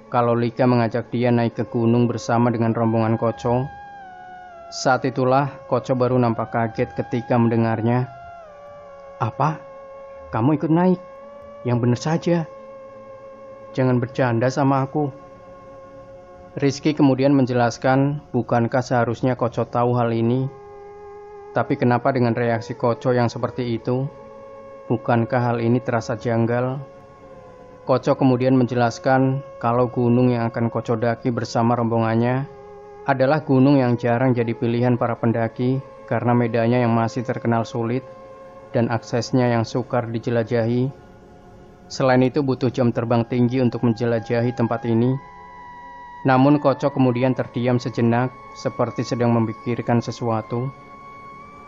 kalau Lika mengajak dia naik ke gunung bersama dengan rombongan Koco. Saat itulah Koco baru nampak kaget ketika mendengarnya. Apa? Kamu ikut naik? Yang benar saja. Jangan bercanda sama aku. Rizky kemudian menjelaskan, bukankah seharusnya Koco tahu hal ini? Tapi kenapa dengan reaksi Koco yang seperti itu? Bukankah hal ini terasa janggal? Koco kemudian menjelaskan kalau gunung yang akan Koco daki bersama rombongannya adalah gunung yang jarang jadi pilihan para pendaki karena medannya yang masih terkenal sulit dan aksesnya yang sukar dijelajahi. Selain itu butuh jam terbang tinggi untuk menjelajahi tempat ini. Namun Koco kemudian terdiam sejenak seperti sedang memikirkan sesuatu.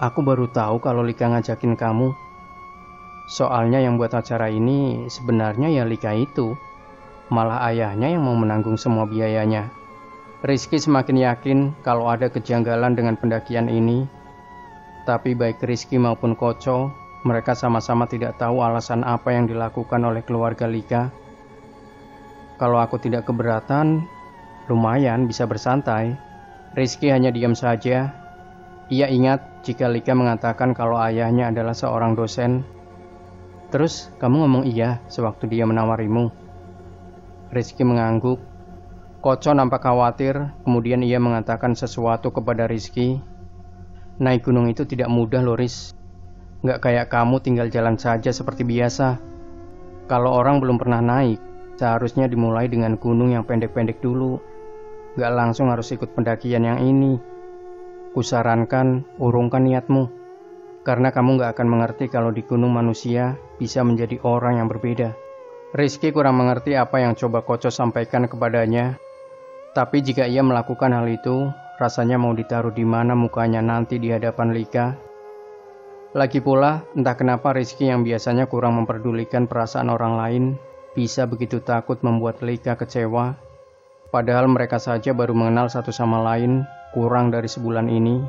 Aku baru tahu kalau Lika ngajakin kamu. Soalnya yang buat acara ini sebenarnya ya Lika itu. Malah ayahnya yang mau menanggung semua biayanya. Rizky semakin yakin kalau ada kejanggalan dengan pendakian ini. Tapi baik Rizky maupun Koco, mereka sama-sama tidak tahu alasan apa yang dilakukan oleh keluarga Lika. Kalau aku tidak keberatan, lumayan bisa bersantai. Rizky hanya diam saja. Ia ingat jika Lika mengatakan kalau ayahnya adalah seorang dosen. Terus kamu ngomong iya sewaktu dia menawarimu? Rizky mengangguk. Koco nampak khawatir, kemudian ia mengatakan sesuatu kepada Rizky. Naik gunung itu tidak mudah loh Riz. Gak kayak kamu tinggal jalan saja seperti biasa. Kalau orang belum pernah naik, seharusnya dimulai dengan gunung yang pendek-pendek dulu. Gak langsung harus ikut pendakian yang ini. Kusarankan, urungkan niatmu. Karena kamu gak akan mengerti kalau di gunung manusia bisa menjadi orang yang berbeda. Rizky kurang mengerti apa yang coba Koco sampaikan kepadanya. Tapi jika ia melakukan hal itu, rasanya mau ditaruh di mana mukanya nanti di hadapan Lika. Lagi pula, entah kenapa Rizky yang biasanya kurang memperdulikan perasaan orang lain, bisa begitu takut membuat Lika kecewa. Padahal mereka saja baru mengenal satu sama lain, kurang dari sebulan ini.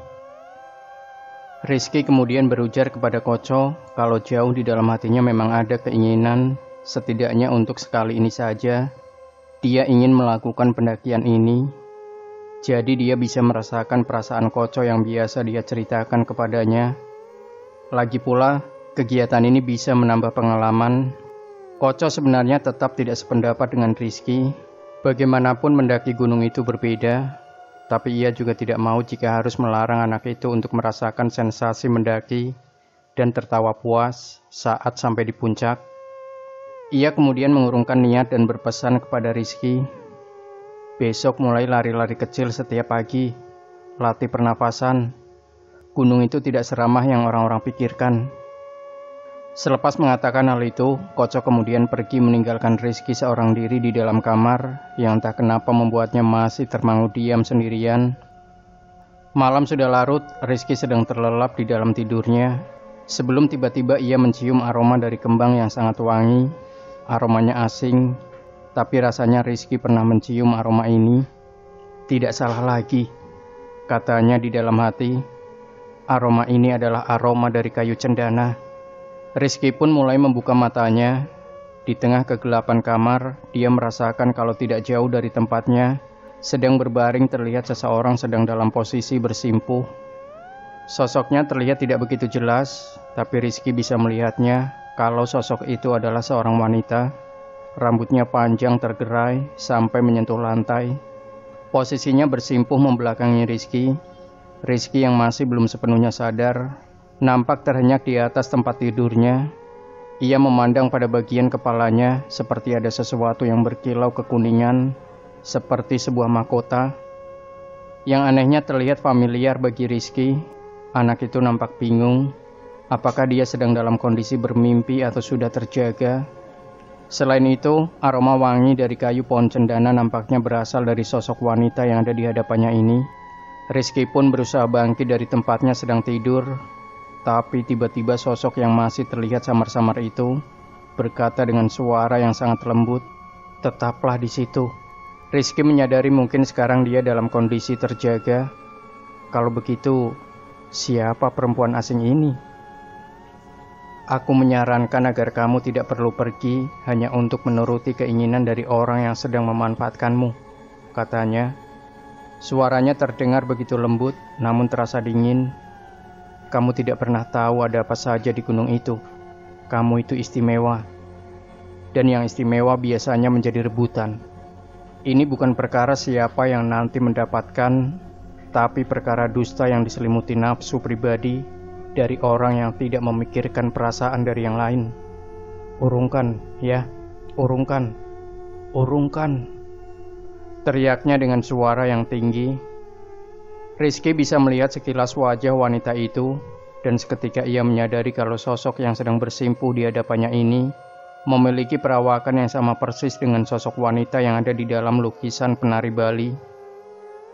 Rizky kemudian berujar kepada Koco, kalau jauh di dalam hatinya memang ada keinginan, setidaknya untuk sekali ini saja, dia ingin melakukan pendakian ini. Jadi dia bisa merasakan perasaan Koco yang biasa dia ceritakan kepadanya. Lagi pula, kegiatan ini bisa menambah pengalaman. Koco sebenarnya tetap tidak sependapat dengan Rizky. Bagaimanapun mendaki gunung itu berbeda, tapi ia juga tidak mau jika harus melarang anak itu untuk merasakan sensasi mendaki dan tertawa puas saat sampai di puncak. Ia kemudian mengurungkan niat dan berpesan kepada Rizky, besok mulai lari-lari kecil setiap pagi, latih pernafasan. Gunung itu tidak seramah yang orang-orang pikirkan. Selepas mengatakan hal itu, Koco kemudian pergi meninggalkan Rizky seorang diri di dalam kamar yang entah kenapa membuatnya masih termangu diam sendirian. Malam sudah larut, Rizky sedang terlelap di dalam tidurnya. Sebelum tiba-tiba ia mencium aroma dari kembang yang sangat wangi. Aromanya asing, tapi rasanya Rizky pernah mencium aroma ini. Tidak salah lagi, katanya di dalam hati. Aroma ini adalah aroma dari kayu cendana. Rizky pun mulai membuka matanya. Di tengah kegelapan kamar, dia merasakan kalau tidak jauh dari tempatnya, sedang berbaring terlihat seseorang sedang dalam posisi bersimpuh. Sosoknya terlihat tidak begitu jelas, tapi Rizky bisa melihatnya kalau sosok itu adalah seorang wanita. Rambutnya panjang tergerai sampai menyentuh lantai. Posisinya bersimpuh membelakangi Rizky. Rizky yang masih belum sepenuhnya sadar, nampak terhenyak di atas tempat tidurnya. Ia memandang pada bagian kepalanya seperti ada sesuatu yang berkilau kekuningan, seperti sebuah mahkota. Yang anehnya terlihat familiar bagi Rizky. Anak itu nampak bingung, apakah dia sedang dalam kondisi bermimpi atau sudah terjaga. Selain itu, aroma wangi dari kayu pohon cendana nampaknya berasal dari sosok wanita yang ada di hadapannya ini. Rizky pun berusaha bangkit dari tempatnya sedang tidur, tapi tiba-tiba sosok yang masih terlihat samar-samar itu berkata dengan suara yang sangat lembut, "Tetaplah di situ." Rizky menyadari mungkin sekarang dia dalam kondisi terjaga. Kalau begitu, siapa perempuan asing ini? "Aku menyarankan agar kamu tidak perlu pergi hanya untuk menuruti keinginan dari orang yang sedang memanfaatkanmu," katanya. Suaranya terdengar begitu lembut, namun terasa dingin. "Kamu tidak pernah tahu ada apa saja di gunung itu. Kamu itu istimewa. Dan yang istimewa biasanya menjadi rebutan. Ini bukan perkara siapa yang nanti mendapatkan, tapi perkara dusta yang diselimuti nafsu pribadi dari orang yang tidak memikirkan perasaan dari yang lain. Urungkan, ya, urungkan, urungkan," teriaknya dengan suara yang tinggi. Rizky bisa melihat sekilas wajah wanita itu, dan seketika ia menyadari kalau sosok yang sedang bersimpuh di hadapannya ini memiliki perawakan yang sama persis dengan sosok wanita yang ada di dalam lukisan penari Bali.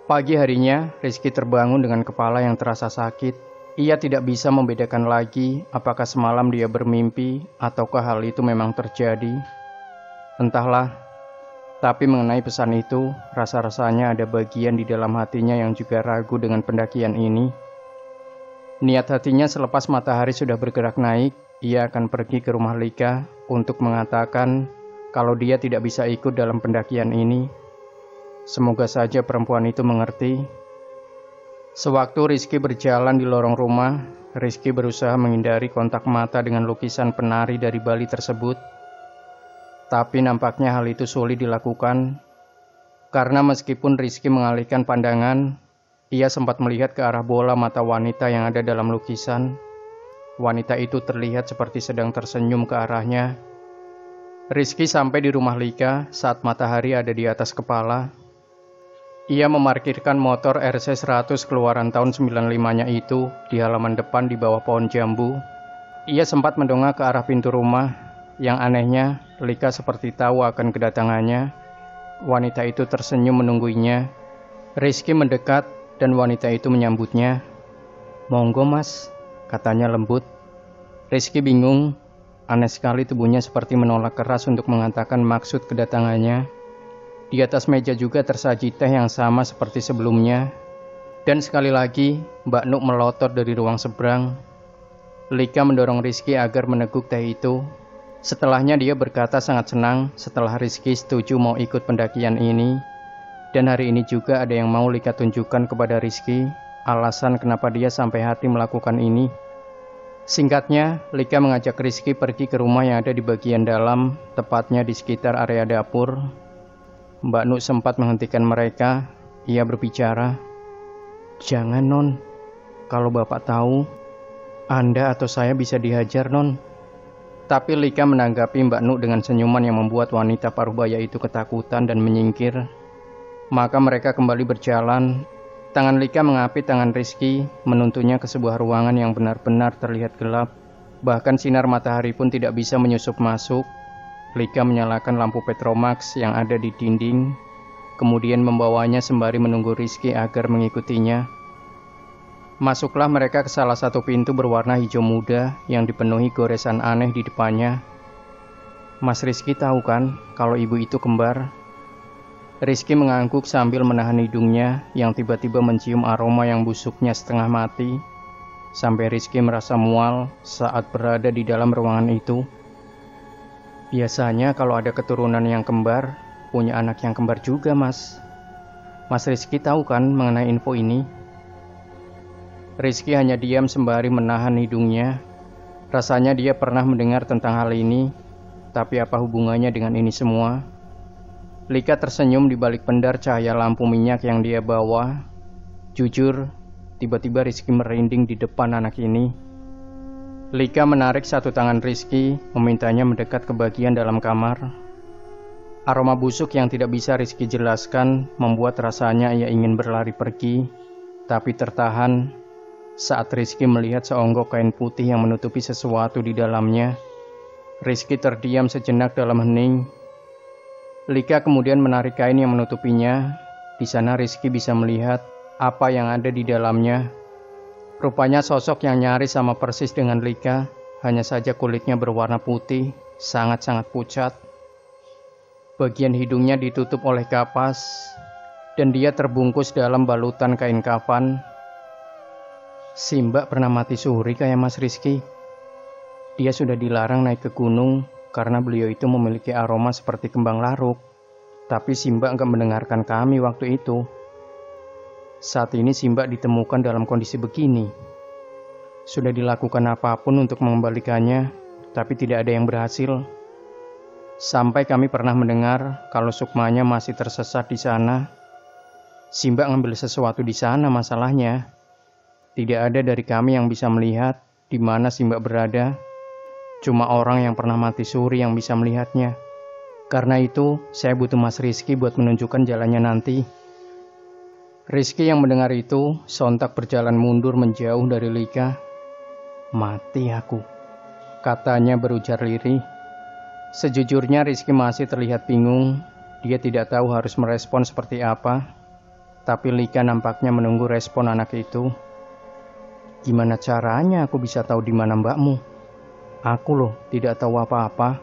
Pagi harinya, Rizky terbangun dengan kepala yang terasa sakit. Ia tidak bisa membedakan lagi apakah semalam dia bermimpi ataukah hal itu memang terjadi. Entahlah, tapi mengenai pesan itu, rasa-rasanya ada bagian di dalam hatinya yang juga ragu dengan pendakian ini. Niat hatinya selepas matahari sudah bergerak naik, ia akan pergi ke rumah Lika untuk mengatakan kalau dia tidak bisa ikut dalam pendakian ini. Semoga saja perempuan itu mengerti. Sewaktu Rizky berjalan di lorong rumah, Rizky berusaha menghindari kontak mata dengan lukisan penari dari Bali tersebut. Tapi nampaknya hal itu sulit dilakukan, karena meskipun Rizky mengalihkan pandangan, ia sempat melihat ke arah bola mata wanita yang ada dalam lukisan. Wanita itu terlihat seperti sedang tersenyum ke arahnya. Rizky sampai di rumah Lika saat matahari ada di atas kepala. Ia memarkirkan motor RC100 keluaran tahun 95-nya itu di halaman depan di bawah pohon jambu. Ia sempat mendongak ke arah pintu rumah. Yang anehnya, Lika seperti tahu akan kedatangannya. Wanita itu tersenyum menungguinya. Rizky mendekat dan wanita itu menyambutnya. "Monggo mas," katanya lembut. Rizky bingung. Aneh sekali tubuhnya seperti menolak keras untuk mengatakan maksud kedatangannya. Di atas meja juga tersaji teh yang sama seperti sebelumnya. Dan sekali lagi, Mbak Nuk melotot dari ruang seberang. Lika mendorong Rizky agar meneguk teh itu. Setelahnya dia berkata sangat senang setelah Rizky setuju mau ikut pendakian ini. Dan hari ini juga ada yang mau Lika tunjukkan kepada Rizky alasan kenapa dia sampai hati melakukan ini. Singkatnya, Lika mengajak Rizky pergi ke rumah yang ada di bagian dalam, tepatnya di sekitar area dapur. Mbak Nuk sempat menghentikan mereka. Ia berbicara, "Jangan non, kalau bapak tahu, Anda atau saya bisa dihajar non." Tapi Lika menanggapi Mbak Nuk dengan senyuman yang membuat wanita parubaya itu ketakutan dan menyingkir. Maka mereka kembali berjalan. Tangan Lika mengapit tangan Rizky, menuntunnya ke sebuah ruangan yang benar-benar terlihat gelap. Bahkan sinar matahari pun tidak bisa menyusup masuk. Lika menyalakan lampu Petromax yang ada di dinding, kemudian membawanya sembari menunggu Rizky agar mengikutinya. Masuklah mereka ke salah satu pintu berwarna hijau muda yang dipenuhi goresan aneh di depannya. "Mas Rizky tahu kan kalau ibu itu kembar?" Rizky mengangguk sambil menahan hidungnya yang tiba-tiba mencium aroma yang busuknya setengah mati. Sampai Rizky merasa mual saat berada di dalam ruangan itu. "Biasanya kalau ada keturunan yang kembar, punya anak yang kembar juga mas. Mas Rizky tahu kan mengenai info ini?" Rizky hanya diam sembari menahan hidungnya. Rasanya dia pernah mendengar tentang hal ini, tapi apa hubungannya dengan ini semua? Lika tersenyum di balik pendar cahaya lampu minyak yang dia bawa. Jujur, tiba-tiba Rizky merinding di depan anak ini. Lika menarik satu tangan Rizky, memintanya mendekat ke bagian dalam kamar. Aroma busuk yang tidak bisa Rizky jelaskan membuat rasanya ia ingin berlari pergi, tapi tertahan saat Rizky melihat seonggok kain putih yang menutupi sesuatu di dalamnya. Rizky terdiam sejenak dalam hening. Lika kemudian menarik kain yang menutupinya. Di sana Rizky bisa melihat apa yang ada di dalamnya. Rupanya sosok yang nyaris sama persis dengan Lika, hanya saja kulitnya berwarna putih, sangat-sangat pucat. Bagian hidungnya ditutup oleh kapas, dan dia terbungkus dalam balutan kain kafan. Si Mbak pernah mati suri kayak Mas Rizky. Dia sudah dilarang naik ke gunung karena beliau itu memiliki aroma seperti kembang laruk. Tapi si Mbak enggak mendengarkan kami waktu itu. Saat ini si Mbak ditemukan dalam kondisi begini. Sudah dilakukan apapun untuk mengembalikannya, tapi tidak ada yang berhasil. Sampai kami pernah mendengar kalau Sukmanya masih tersesat di sana. Si Mbak ngambil sesuatu di sana masalahnya. Tidak ada dari kami yang bisa melihat di mana si Mbak berada. Cuma orang yang pernah mati suri yang bisa melihatnya. Karena itu, saya butuh Mas Rizky buat menunjukkan jalannya nanti. Rizky yang mendengar itu, sontak berjalan mundur menjauh dari Lika. Mati aku, katanya berujar lirih. Sejujurnya Rizky masih terlihat bingung. Dia tidak tahu harus merespon seperti apa. Tapi Lika nampaknya menunggu respon anak itu. Gimana caranya aku bisa tahu di mana mbakmu? Aku loh, tidak tahu apa-apa.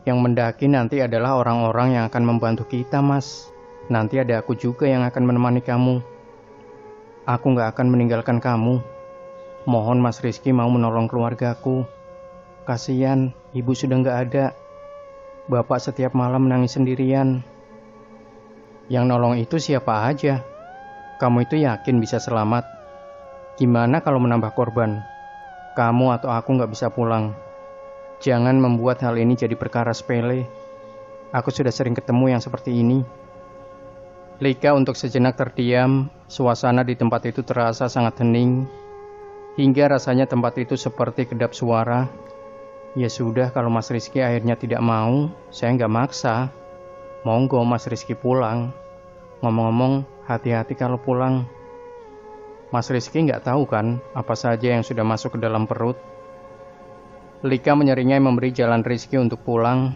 Yang mendaki nanti adalah orang-orang yang akan membantu kita, Mas. Nanti ada aku juga yang akan menemani kamu. Aku gak akan meninggalkan kamu. Mohon Mas Rizky mau menolong keluargaku. Kasian, ibu sudah gak ada. Bapak setiap malam menangis sendirian. Yang nolong itu siapa aja? Kamu itu yakin bisa selamat? Gimana kalau menambah korban? Kamu atau aku gak bisa pulang. Jangan membuat hal ini jadi perkara sepele. Aku sudah sering ketemu yang seperti ini. Lika untuk sejenak terdiam. Suasana di tempat itu terasa sangat hening. Hingga rasanya tempat itu seperti kedap suara. Ya sudah, kalau Mas Rizky akhirnya tidak mau, saya gak maksa. Monggo Mas Rizky pulang. Ngomong-ngomong, hati-hati kalau pulang. Mas Rizky nggak tahu kan apa saja yang sudah masuk ke dalam perut. Lika menyeringai memberi jalan Rizky untuk pulang.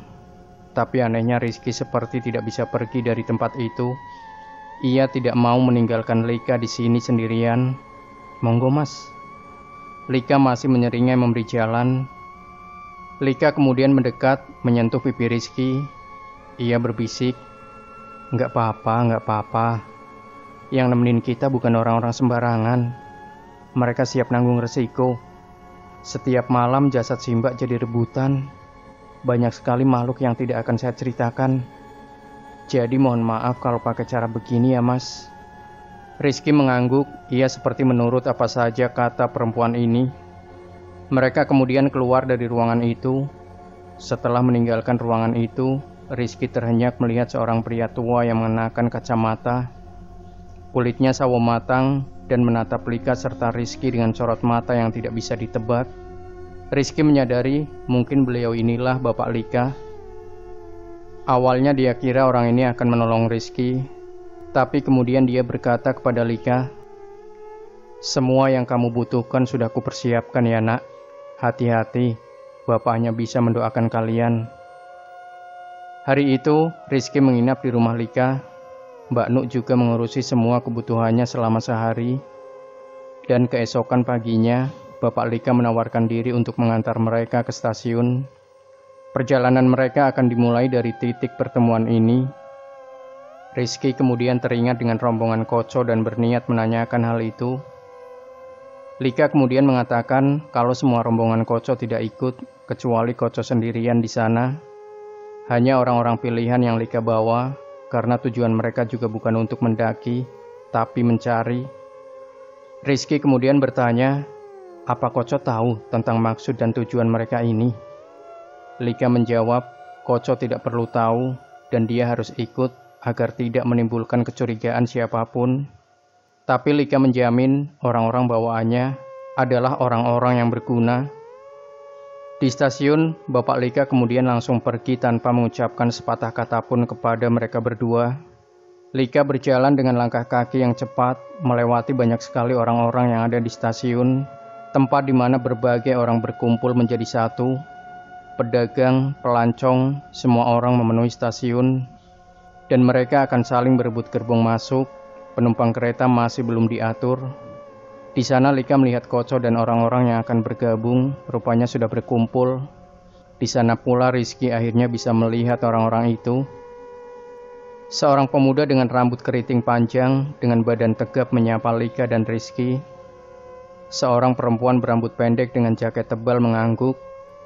Tapi anehnya Rizky seperti tidak bisa pergi dari tempat itu. Ia tidak mau meninggalkan Lika di sini sendirian. Monggo Mas. Lika masih menyeringai memberi jalan. Lika kemudian mendekat menyentuh pipi Rizky. Ia berbisik, nggak apa-apa, nggak apa-apa. Yang nemenin kita bukan orang-orang sembarangan. Mereka siap nanggung resiko. Setiap malam jasad si Mbak jadi rebutan. Banyak sekali makhluk yang tidak akan saya ceritakan. Jadi mohon maaf kalau pakai cara begini ya Mas. Rizky mengangguk. Ia seperti menurut apa saja kata perempuan ini. Mereka kemudian keluar dari ruangan itu. Setelah meninggalkan ruangan itu, Rizky terhenyak melihat seorang pria tua yang mengenakan kacamata. Kulitnya sawo matang dan menatap Lika serta Rizky dengan sorot mata yang tidak bisa ditebak. Rizky menyadari mungkin beliau inilah bapak Lika. Awalnya dia kira orang ini akan menolong Rizky, tapi kemudian dia berkata kepada Lika, semua yang kamu butuhkan sudah kupersiapkan ya nak. Hati-hati, bapak hanya bisa mendoakan kalian. Hari itu Rizky menginap di rumah Lika. Mbak Nuk juga mengurusi semua kebutuhannya selama sehari. Dan keesokan paginya, Bapak Lika menawarkan diri untuk mengantar mereka ke stasiun. Perjalanan mereka akan dimulai dari titik pertemuan ini. Rizky kemudian teringat dengan rombongan Koco dan berniat menanyakan hal itu. Lika kemudian mengatakan kalau semua rombongan Koco tidak ikut, kecuali Koco sendirian di sana. Hanya orang-orang pilihan yang Lika bawa, karena tujuan mereka juga bukan untuk mendaki, tapi mencari. Rizky kemudian bertanya, apa Koco tahu tentang maksud dan tujuan mereka ini? Lika menjawab, Koco tidak perlu tahu dan dia harus ikut agar tidak menimbulkan kecurigaan siapapun. Tapi Lika menjamin orang-orang bawaannya adalah orang-orang yang berguna. Di stasiun, Bapak Lika kemudian langsung pergi tanpa mengucapkan sepatah kata pun kepada mereka berdua. Lika berjalan dengan langkah kaki yang cepat, melewati banyak sekali orang-orang yang ada di stasiun, tempat di mana berbagai orang berkumpul menjadi satu. Pedagang, pelancong, semua orang memenuhi stasiun, dan mereka akan saling berebut gerbong masuk. Penumpang kereta masih belum diatur. Di sana Lika melihat Koco dan orang-orang yang akan bergabung, rupanya sudah berkumpul. Di sana pula Rizky akhirnya bisa melihat orang-orang itu. Seorang pemuda dengan rambut keriting panjang, dengan badan tegap menyapa Lika dan Rizky. Seorang perempuan berambut pendek dengan jaket tebal mengangguk.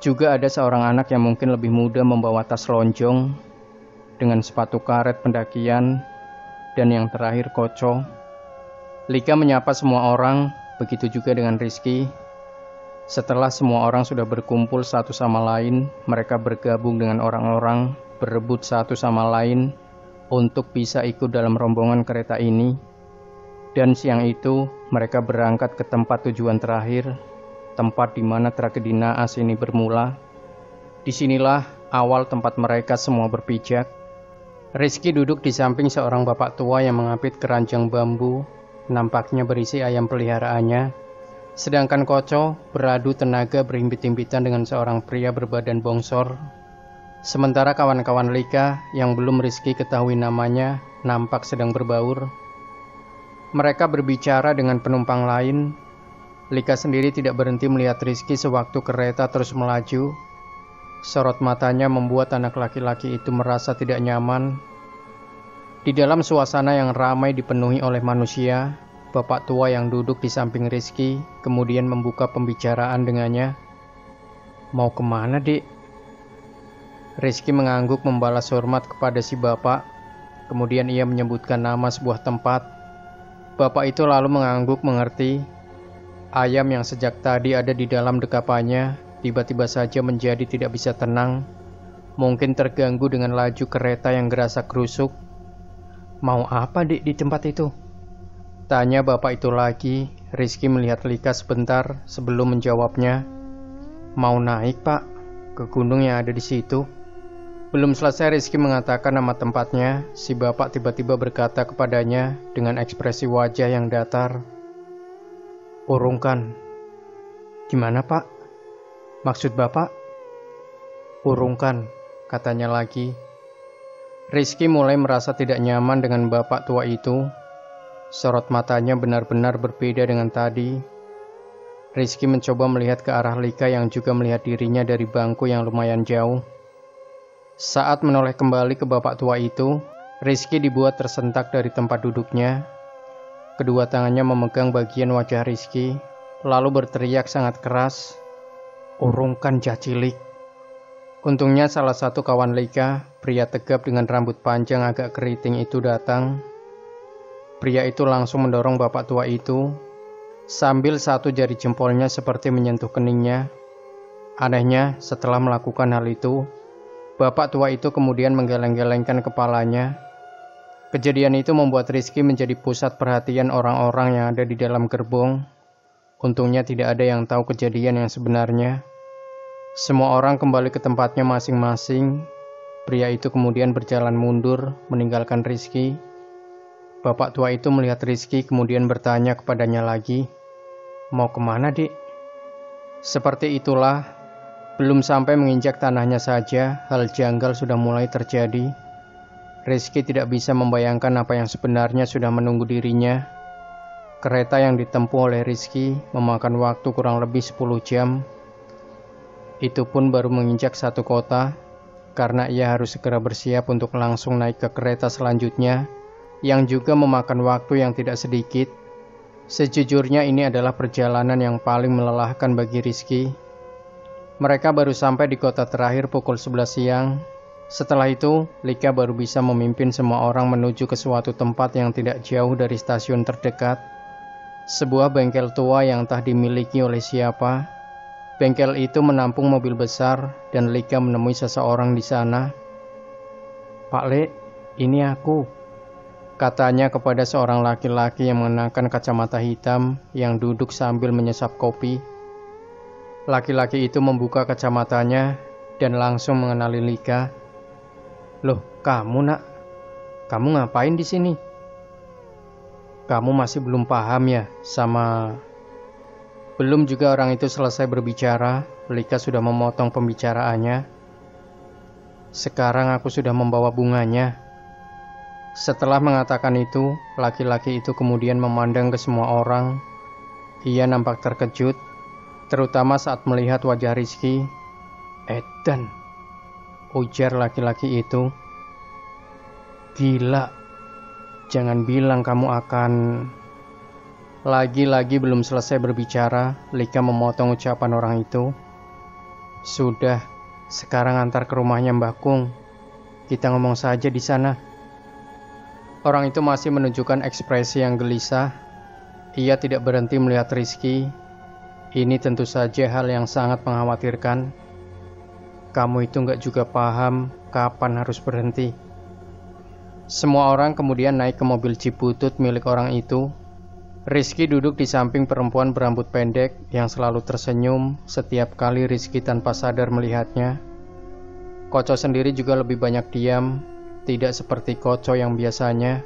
Juga ada seorang anak yang mungkin lebih muda membawa tas lonjong, dengan sepatu karet pendakian, dan yang terakhir Koco. Lika menyapa semua orang, begitu juga dengan Rizky. Setelah semua orang sudah berkumpul satu sama lain, mereka bergabung dengan orang-orang, berebut satu sama lain untuk bisa ikut dalam rombongan kereta ini. Dan siang itu, mereka berangkat ke tempat tujuan terakhir, tempat di mana tragedi naas ini bermula. Disinilah awal tempat mereka semua berpijak. Rizky duduk di samping seorang bapak tua yang mengapit keranjang bambu, nampaknya berisi ayam peliharaannya. Sedangkan Koco beradu tenaga berhimpit-himpitan dengan seorang pria berbadan bongsor. Sementara kawan-kawan Lika yang belum Rizky ketahui namanya nampak sedang berbaur. Mereka berbicara dengan penumpang lain. Lika sendiri tidak berhenti melihat Rizky sewaktu kereta terus melaju. Sorot matanya membuat anak laki-laki itu merasa tidak nyaman. Di dalam suasana yang ramai dipenuhi oleh manusia, bapak tua yang duduk di samping Rizky kemudian membuka pembicaraan dengannya. Mau kemana, Dik? Rizky mengangguk membalas hormat kepada si bapak. Kemudian ia menyebutkan nama sebuah tempat. Bapak itu lalu mengangguk mengerti. Ayam yang sejak tadi ada di dalam dekapannya tiba-tiba saja menjadi tidak bisa tenang. Mungkin terganggu dengan laju kereta yang gerasa gerusuk. Mau apa, Dik, di tempat itu? Tanya bapak itu lagi. Rizky melihat Lika sebentar sebelum menjawabnya. Mau naik, Pak, ke gunung yang ada di situ. Belum selesai Rizky mengatakan nama tempatnya, si bapak tiba-tiba berkata kepadanya dengan ekspresi wajah yang datar. Urungkan. Gimana, Pak? Maksud Bapak? Urungkan, katanya lagi. Rizky mulai merasa tidak nyaman dengan bapak tua itu. Sorot matanya benar-benar berbeda dengan tadi. Rizky mencoba melihat ke arah Lika yang juga melihat dirinya dari bangku yang lumayan jauh. Saat menoleh kembali ke bapak tua itu, Rizky dibuat tersentak dari tempat duduknya. Kedua tangannya memegang bagian wajah Rizky, lalu berteriak sangat keras. Urungkan jacilik. Untungnya salah satu kawan Lika, pria tegap dengan rambut panjang agak keriting itu datang. Pria itu langsung mendorong bapak tua itu, sambil satu jari jempolnya seperti menyentuh keningnya. Anehnya, setelah melakukan hal itu, bapak tua itu kemudian menggeleng-gelengkan kepalanya. Kejadian itu membuat Rizky menjadi pusat perhatian orang-orang yang ada di dalam gerbong. Untungnya tidak ada yang tahu kejadian yang sebenarnya. Semua orang kembali ke tempatnya masing-masing. Pria itu kemudian berjalan mundur, meninggalkan Rizky. Bapak tua itu melihat Rizky kemudian bertanya kepadanya lagi, mau kemana, Dik? Seperti itulah, belum sampai menginjak tanahnya saja, hal janggal sudah mulai terjadi. Rizky tidak bisa membayangkan apa yang sebenarnya sudah menunggu dirinya. Kereta yang ditempuh oleh Rizky memakan waktu kurang lebih 10 jam. Itu pun baru menginjak satu kota, karena ia harus segera bersiap untuk langsung naik ke kereta selanjutnya, yang juga memakan waktu yang tidak sedikit. Sejujurnya ini adalah perjalanan yang paling melelahkan bagi Rizky. Mereka baru sampai di kota terakhir pukul 11 siang. Setelah itu, Lika baru bisa memimpin semua orang menuju ke suatu tempat yang tidak jauh dari stasiun terdekat. Sebuah bengkel tua yang entah dimiliki oleh siapa. Bengkel itu menampung mobil besar dan Lika menemui seseorang di sana. "Pak Le, ini aku," katanya kepada seorang laki-laki yang mengenakan kacamata hitam yang duduk sambil menyesap kopi. Laki-laki itu membuka kacamatanya dan langsung mengenali Lika. "Loh, kamu nak? Kamu ngapain di sini? Kamu masih belum paham ya sama..." Belum juga orang itu selesai berbicara, Lika sudah memotong pembicaraannya. "Sekarang aku sudah membawa bunganya." Setelah mengatakan itu, laki-laki itu kemudian memandang ke semua orang. Ia nampak terkejut, terutama saat melihat wajah Rizky. "Edan," ujar laki-laki itu. "Gila, jangan bilang kamu akan..." Lagi-lagi belum selesai berbicara, Lika memotong ucapan orang itu. "Sudah, sekarang antar ke rumahnya Mbah Kung. Kita ngomong saja di sana." Orang itu masih menunjukkan ekspresi yang gelisah. Ia tidak berhenti melihat Rizky. Ini tentu saja hal yang sangat mengkhawatirkan. Kamu itu nggak juga paham kapan harus berhenti. Semua orang kemudian naik ke mobil Jeep butut milik orang itu. Rizky duduk di samping perempuan berambut pendek yang selalu tersenyum setiap kali Rizky tanpa sadar melihatnya. Koco sendiri juga lebih banyak diam, tidak seperti Koco yang biasanya.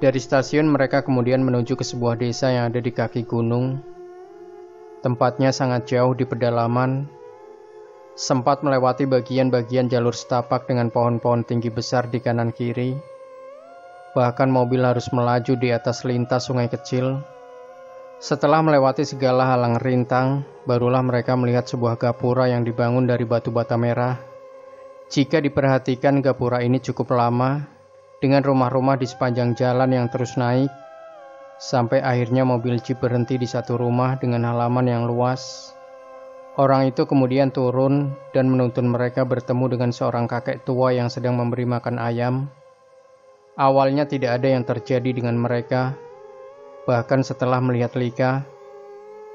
Dari stasiun mereka kemudian menuju ke sebuah desa yang ada di kaki gunung. Tempatnya sangat jauh di pedalaman. Sempat melewati bagian-bagian jalur setapak dengan pohon-pohon tinggi besar di kanan kiri. Bahkan mobil harus melaju di atas lintas sungai kecil. Setelah melewati segala halang rintang, barulah mereka melihat sebuah gapura yang dibangun dari batu bata merah. Jika diperhatikan, gapura ini cukup lama, dengan rumah-rumah di sepanjang jalan yang terus naik, sampai akhirnya mobil Jeep berhenti di satu rumah dengan halaman yang luas. Orang itu kemudian turun dan menuntun mereka bertemu dengan seorang kakek tua yang sedang memberi makan ayam. Awalnya tidak ada yang terjadi dengan mereka. Bahkan setelah melihat Lika,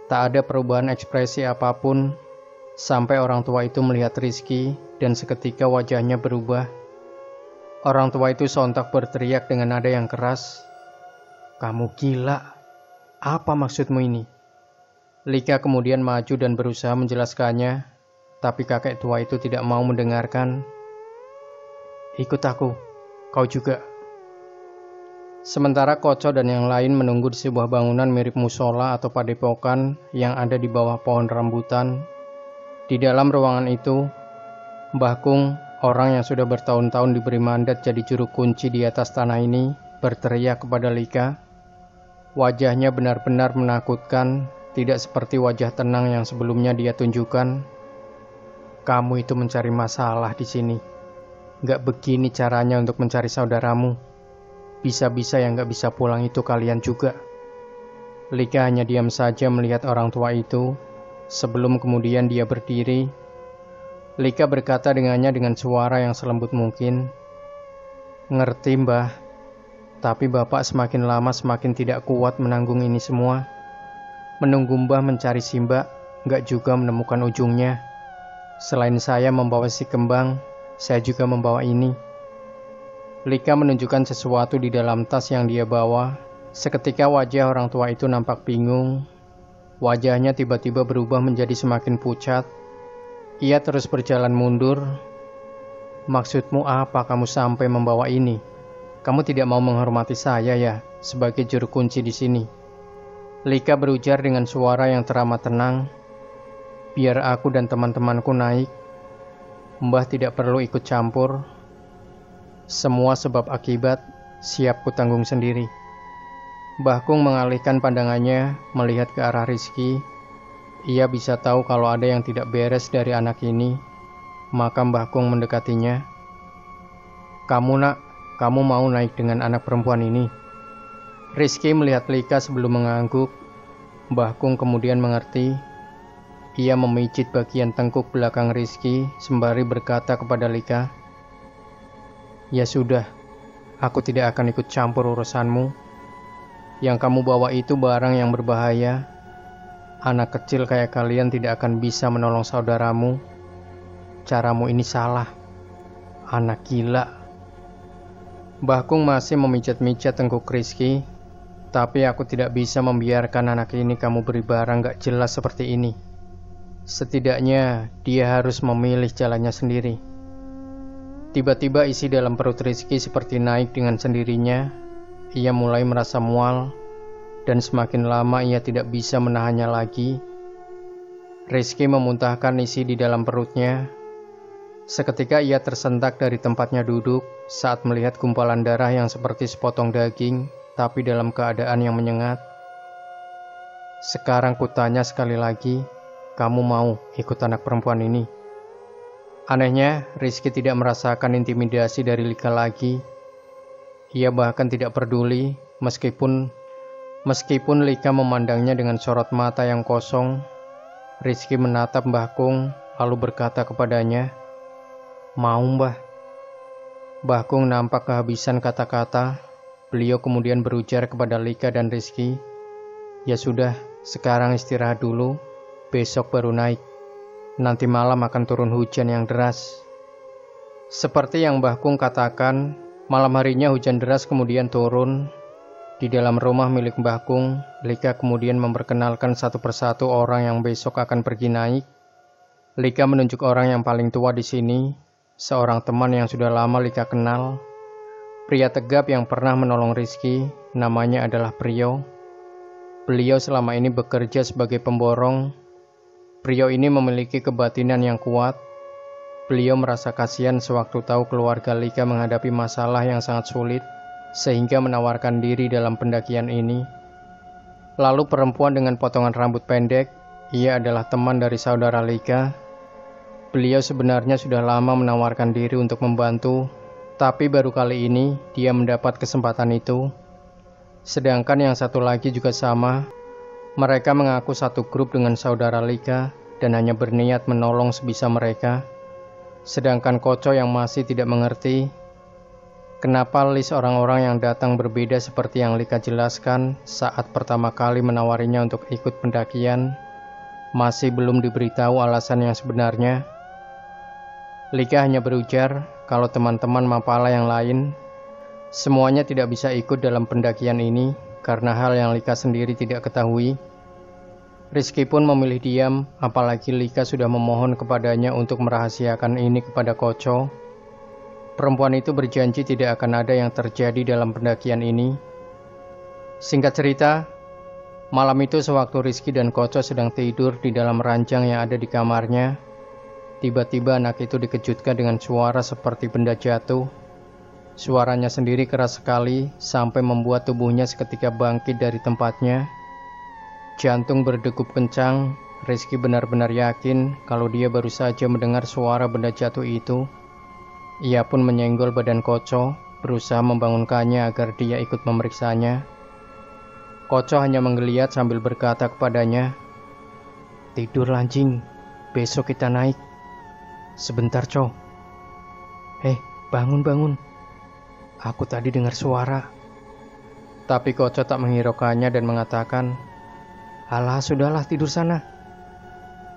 tak ada perubahan ekspresi apapun, sampai orang tua itu melihat Rizky dan seketika wajahnya berubah. Orang tua itu sontak berteriak dengan nada yang keras, "Kamu gila, apa maksudmu ini?" Lika kemudian maju dan berusaha menjelaskannya, tapi kakek tua itu tidak mau mendengarkan. "Ikut aku, kau juga." Sementara Koco dan yang lain menunggu di sebuah bangunan mirip musola atau padepokan yang ada di bawah pohon rambutan. Di dalam ruangan itu, Mbah Kung, orang yang sudah bertahun-tahun diberi mandat jadi juru kunci di atas tanah ini, berteriak kepada Lika. Wajahnya benar-benar menakutkan, tidak seperti wajah tenang yang sebelumnya dia tunjukkan. "Kamu itu mencari masalah di sini. Gak begini caranya untuk mencari saudaramu. Bisa-bisa yang gak bisa pulang itu kalian juga." Lika hanya diam saja melihat orang tua itu, sebelum kemudian dia berdiri. Lika berkata dengannya dengan suara yang selembut mungkin, "Ngerti Mbah, tapi Bapak semakin lama semakin tidak kuat menanggung ini semua. Menunggu Mbah mencari si Mbak, gak juga menemukan ujungnya. Selain saya membawa si kembang, saya juga membawa ini." Lika menunjukkan sesuatu di dalam tas yang dia bawa. Seketika wajah orang tua itu nampak bingung. Wajahnya tiba-tiba berubah menjadi semakin pucat. Ia terus berjalan mundur. "Maksudmu apa kamu sampai membawa ini? Kamu tidak mau menghormati saya ya, sebagai juru kunci di sini?" Lika berujar dengan suara yang teramat tenang. "Biar aku dan teman-temanku naik. Mbah tidak perlu ikut campur. Semua sebab akibat siap kutanggung sendiri." Mbah Kung mengalihkan pandangannya melihat ke arah Rizky. Ia bisa tahu kalau ada yang tidak beres dari anak ini. Maka Mbah Kung mendekatinya. "Kamu nak, kamu mau naik dengan anak perempuan ini?" Rizky melihat Lika sebelum mengangguk. Mbah Kung kemudian mengerti. Ia memijit bagian tengkuk belakang Rizky sembari berkata kepada Lika, "Ya sudah, aku tidak akan ikut campur urusanmu. Yang kamu bawa itu barang yang berbahaya. Anak kecil kayak kalian tidak akan bisa menolong saudaramu. Caramu ini salah. Anak gila. Mbah Kung masih memijat-mijat tengkuk Rizky. Tapi aku tidak bisa membiarkan anak ini kamu beri barang gak jelas seperti ini. Setidaknya dia harus memilih jalannya sendiri. Tiba-tiba isi dalam perut Rizky seperti naik dengan sendirinya. Ia mulai merasa mual, dan semakin lama ia tidak bisa menahannya lagi. Rizky memuntahkan isi di dalam perutnya. Seketika ia tersentak dari tempatnya duduk saat melihat gumpalan darah yang seperti sepotong daging, tapi dalam keadaan yang menyengat. Sekarang kutanya sekali lagi, kamu mau ikut anak perempuan ini? Anehnya, Rizky tidak merasakan intimidasi dari Lika lagi. Ia bahkan tidak peduli, meskipun Lika memandangnya dengan sorot mata yang kosong. Rizky menatap Mbah Kung, lalu berkata kepadanya, "Mau, Mbah?" Mbah Kung nampak kehabisan kata-kata. Beliau kemudian berujar kepada Lika dan Rizky, "Ya sudah, sekarang istirahat dulu, besok baru naik. Nanti malam akan turun hujan yang deras." Seperti yang Mbah Kung katakan, malam harinya hujan deras kemudian turun. Di dalam rumah milik Mbah Kung, Lika kemudian memperkenalkan satu persatu orang yang besok akan pergi naik. Lika menunjuk orang yang paling tua di sini, seorang teman yang sudah lama Lika kenal. Pria tegap yang pernah menolong Rizky, namanya adalah Priyo. Beliau selama ini bekerja sebagai pemborong. Priyo ini memiliki kebatinan yang kuat. Beliau merasa kasihan sewaktu tahu keluarga Lika menghadapi masalah yang sangat sulit, sehingga menawarkan diri dalam pendakian ini. Lalu perempuan dengan potongan rambut pendek, ia adalah teman dari saudara Lika. Beliau sebenarnya sudah lama menawarkan diri untuk membantu, tapi baru kali ini dia mendapat kesempatan itu. Sedangkan yang satu lagi juga sama. Mereka mengaku satu grup dengan saudara Lika dan hanya berniat menolong sebisa mereka. Sedangkan Koco yang masih tidak mengerti kenapa list orang-orang yang datang berbeda seperti yang Lika jelaskan saat pertama kali menawarinya untuk ikut pendakian, masih belum diberitahu alasan yang sebenarnya. Lika hanya berujar kalau teman-teman Mapala yang lain semuanya tidak bisa ikut dalam pendakian ini karena hal yang Lika sendiri tidak ketahui. Rizky pun memilih diam, apalagi Lika sudah memohon kepadanya untuk merahasiakan ini kepada Koco. Perempuan itu berjanji tidak akan ada yang terjadi dalam pendakian ini. Singkat cerita, malam itu sewaktu Rizky dan Koco sedang tidur di dalam ranjang yang ada di kamarnya, tiba-tiba anak itu dikejutkan dengan suara seperti benda jatuh. Suaranya sendiri keras sekali sampai membuat tubuhnya seketika bangkit dari tempatnya. Jantung berdegup kencang. Rizky benar-benar yakin kalau dia baru saja mendengar suara benda jatuh itu. Ia pun menyenggol badan Koco, berusaha membangunkannya agar dia ikut memeriksanya. Koco hanya menggeliat sambil berkata kepadanya, "Tidur anjing, besok kita naik." "Sebentar, Co." Bangun. Aku tadi dengar suara." Tapi Koco tak menghiraukannya dan mengatakan, "Alah, sudahlah, tidur sana."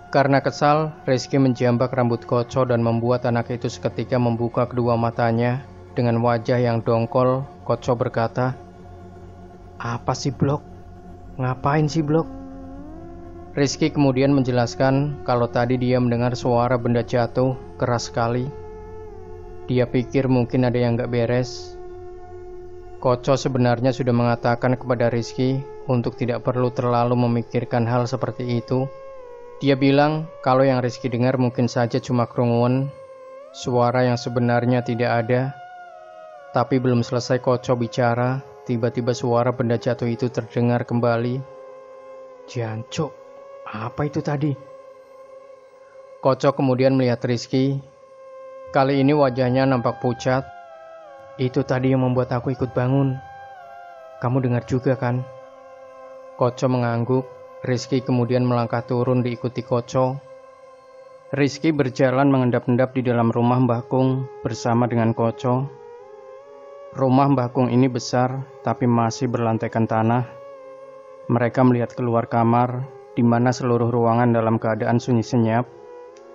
Karena kesal, Rizky menjambak rambut Koco dan membuat anak itu seketika membuka kedua matanya. Dengan wajah yang dongkol, Koco berkata, "Apa sih, Blok? Ngapain sih, Blok?" Rizky kemudian menjelaskan kalau tadi dia mendengar suara benda jatuh keras sekali. Dia pikir mungkin ada yang gak beres. Koco sebenarnya sudah mengatakan kepada Rizky untuk tidak perlu terlalu memikirkan hal seperti itu. Dia bilang kalau yang Rizky dengar mungkin saja cuma kerunguan, suara yang sebenarnya tidak ada. Tapi belum selesai Koco bicara, tiba-tiba suara benda jatuh itu terdengar kembali. "Jancuk, apa itu tadi?" Koco kemudian melihat Rizky. Kali ini wajahnya nampak pucat. "Itu tadi yang membuat aku ikut bangun. Kamu dengar juga kan?" Koco mengangguk. Rizky kemudian melangkah turun diikuti Koco. Rizky berjalan mengendap-endap di dalam rumah Mbah Kung bersama dengan Koco. Rumah Mbah Kung ini besar, tapi masih berlantaikan tanah. Mereka melihat keluar kamar, di mana seluruh ruangan dalam keadaan sunyi senyap.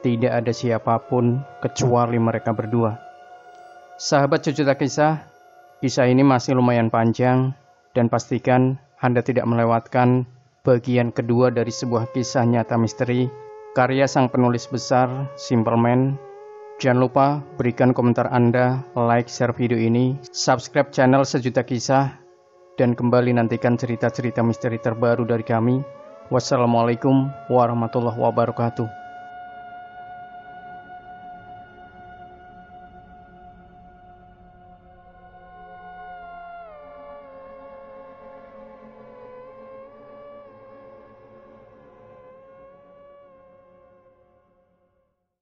Tidak ada siapapun, kecuali mereka berdua. Sahabat Sejuta Kisah, kisah ini masih lumayan panjang, dan pastikan Anda tidak melewatkan bagian kedua dari sebuah kisah nyata misteri, karya sang penulis besar, Simple Man. Jangan lupa berikan komentar Anda, like, share video ini, subscribe channel Sejuta Kisah, dan kembali nantikan cerita-cerita misteri terbaru dari kami. Wassalamualaikum warahmatullahi wabarakatuh.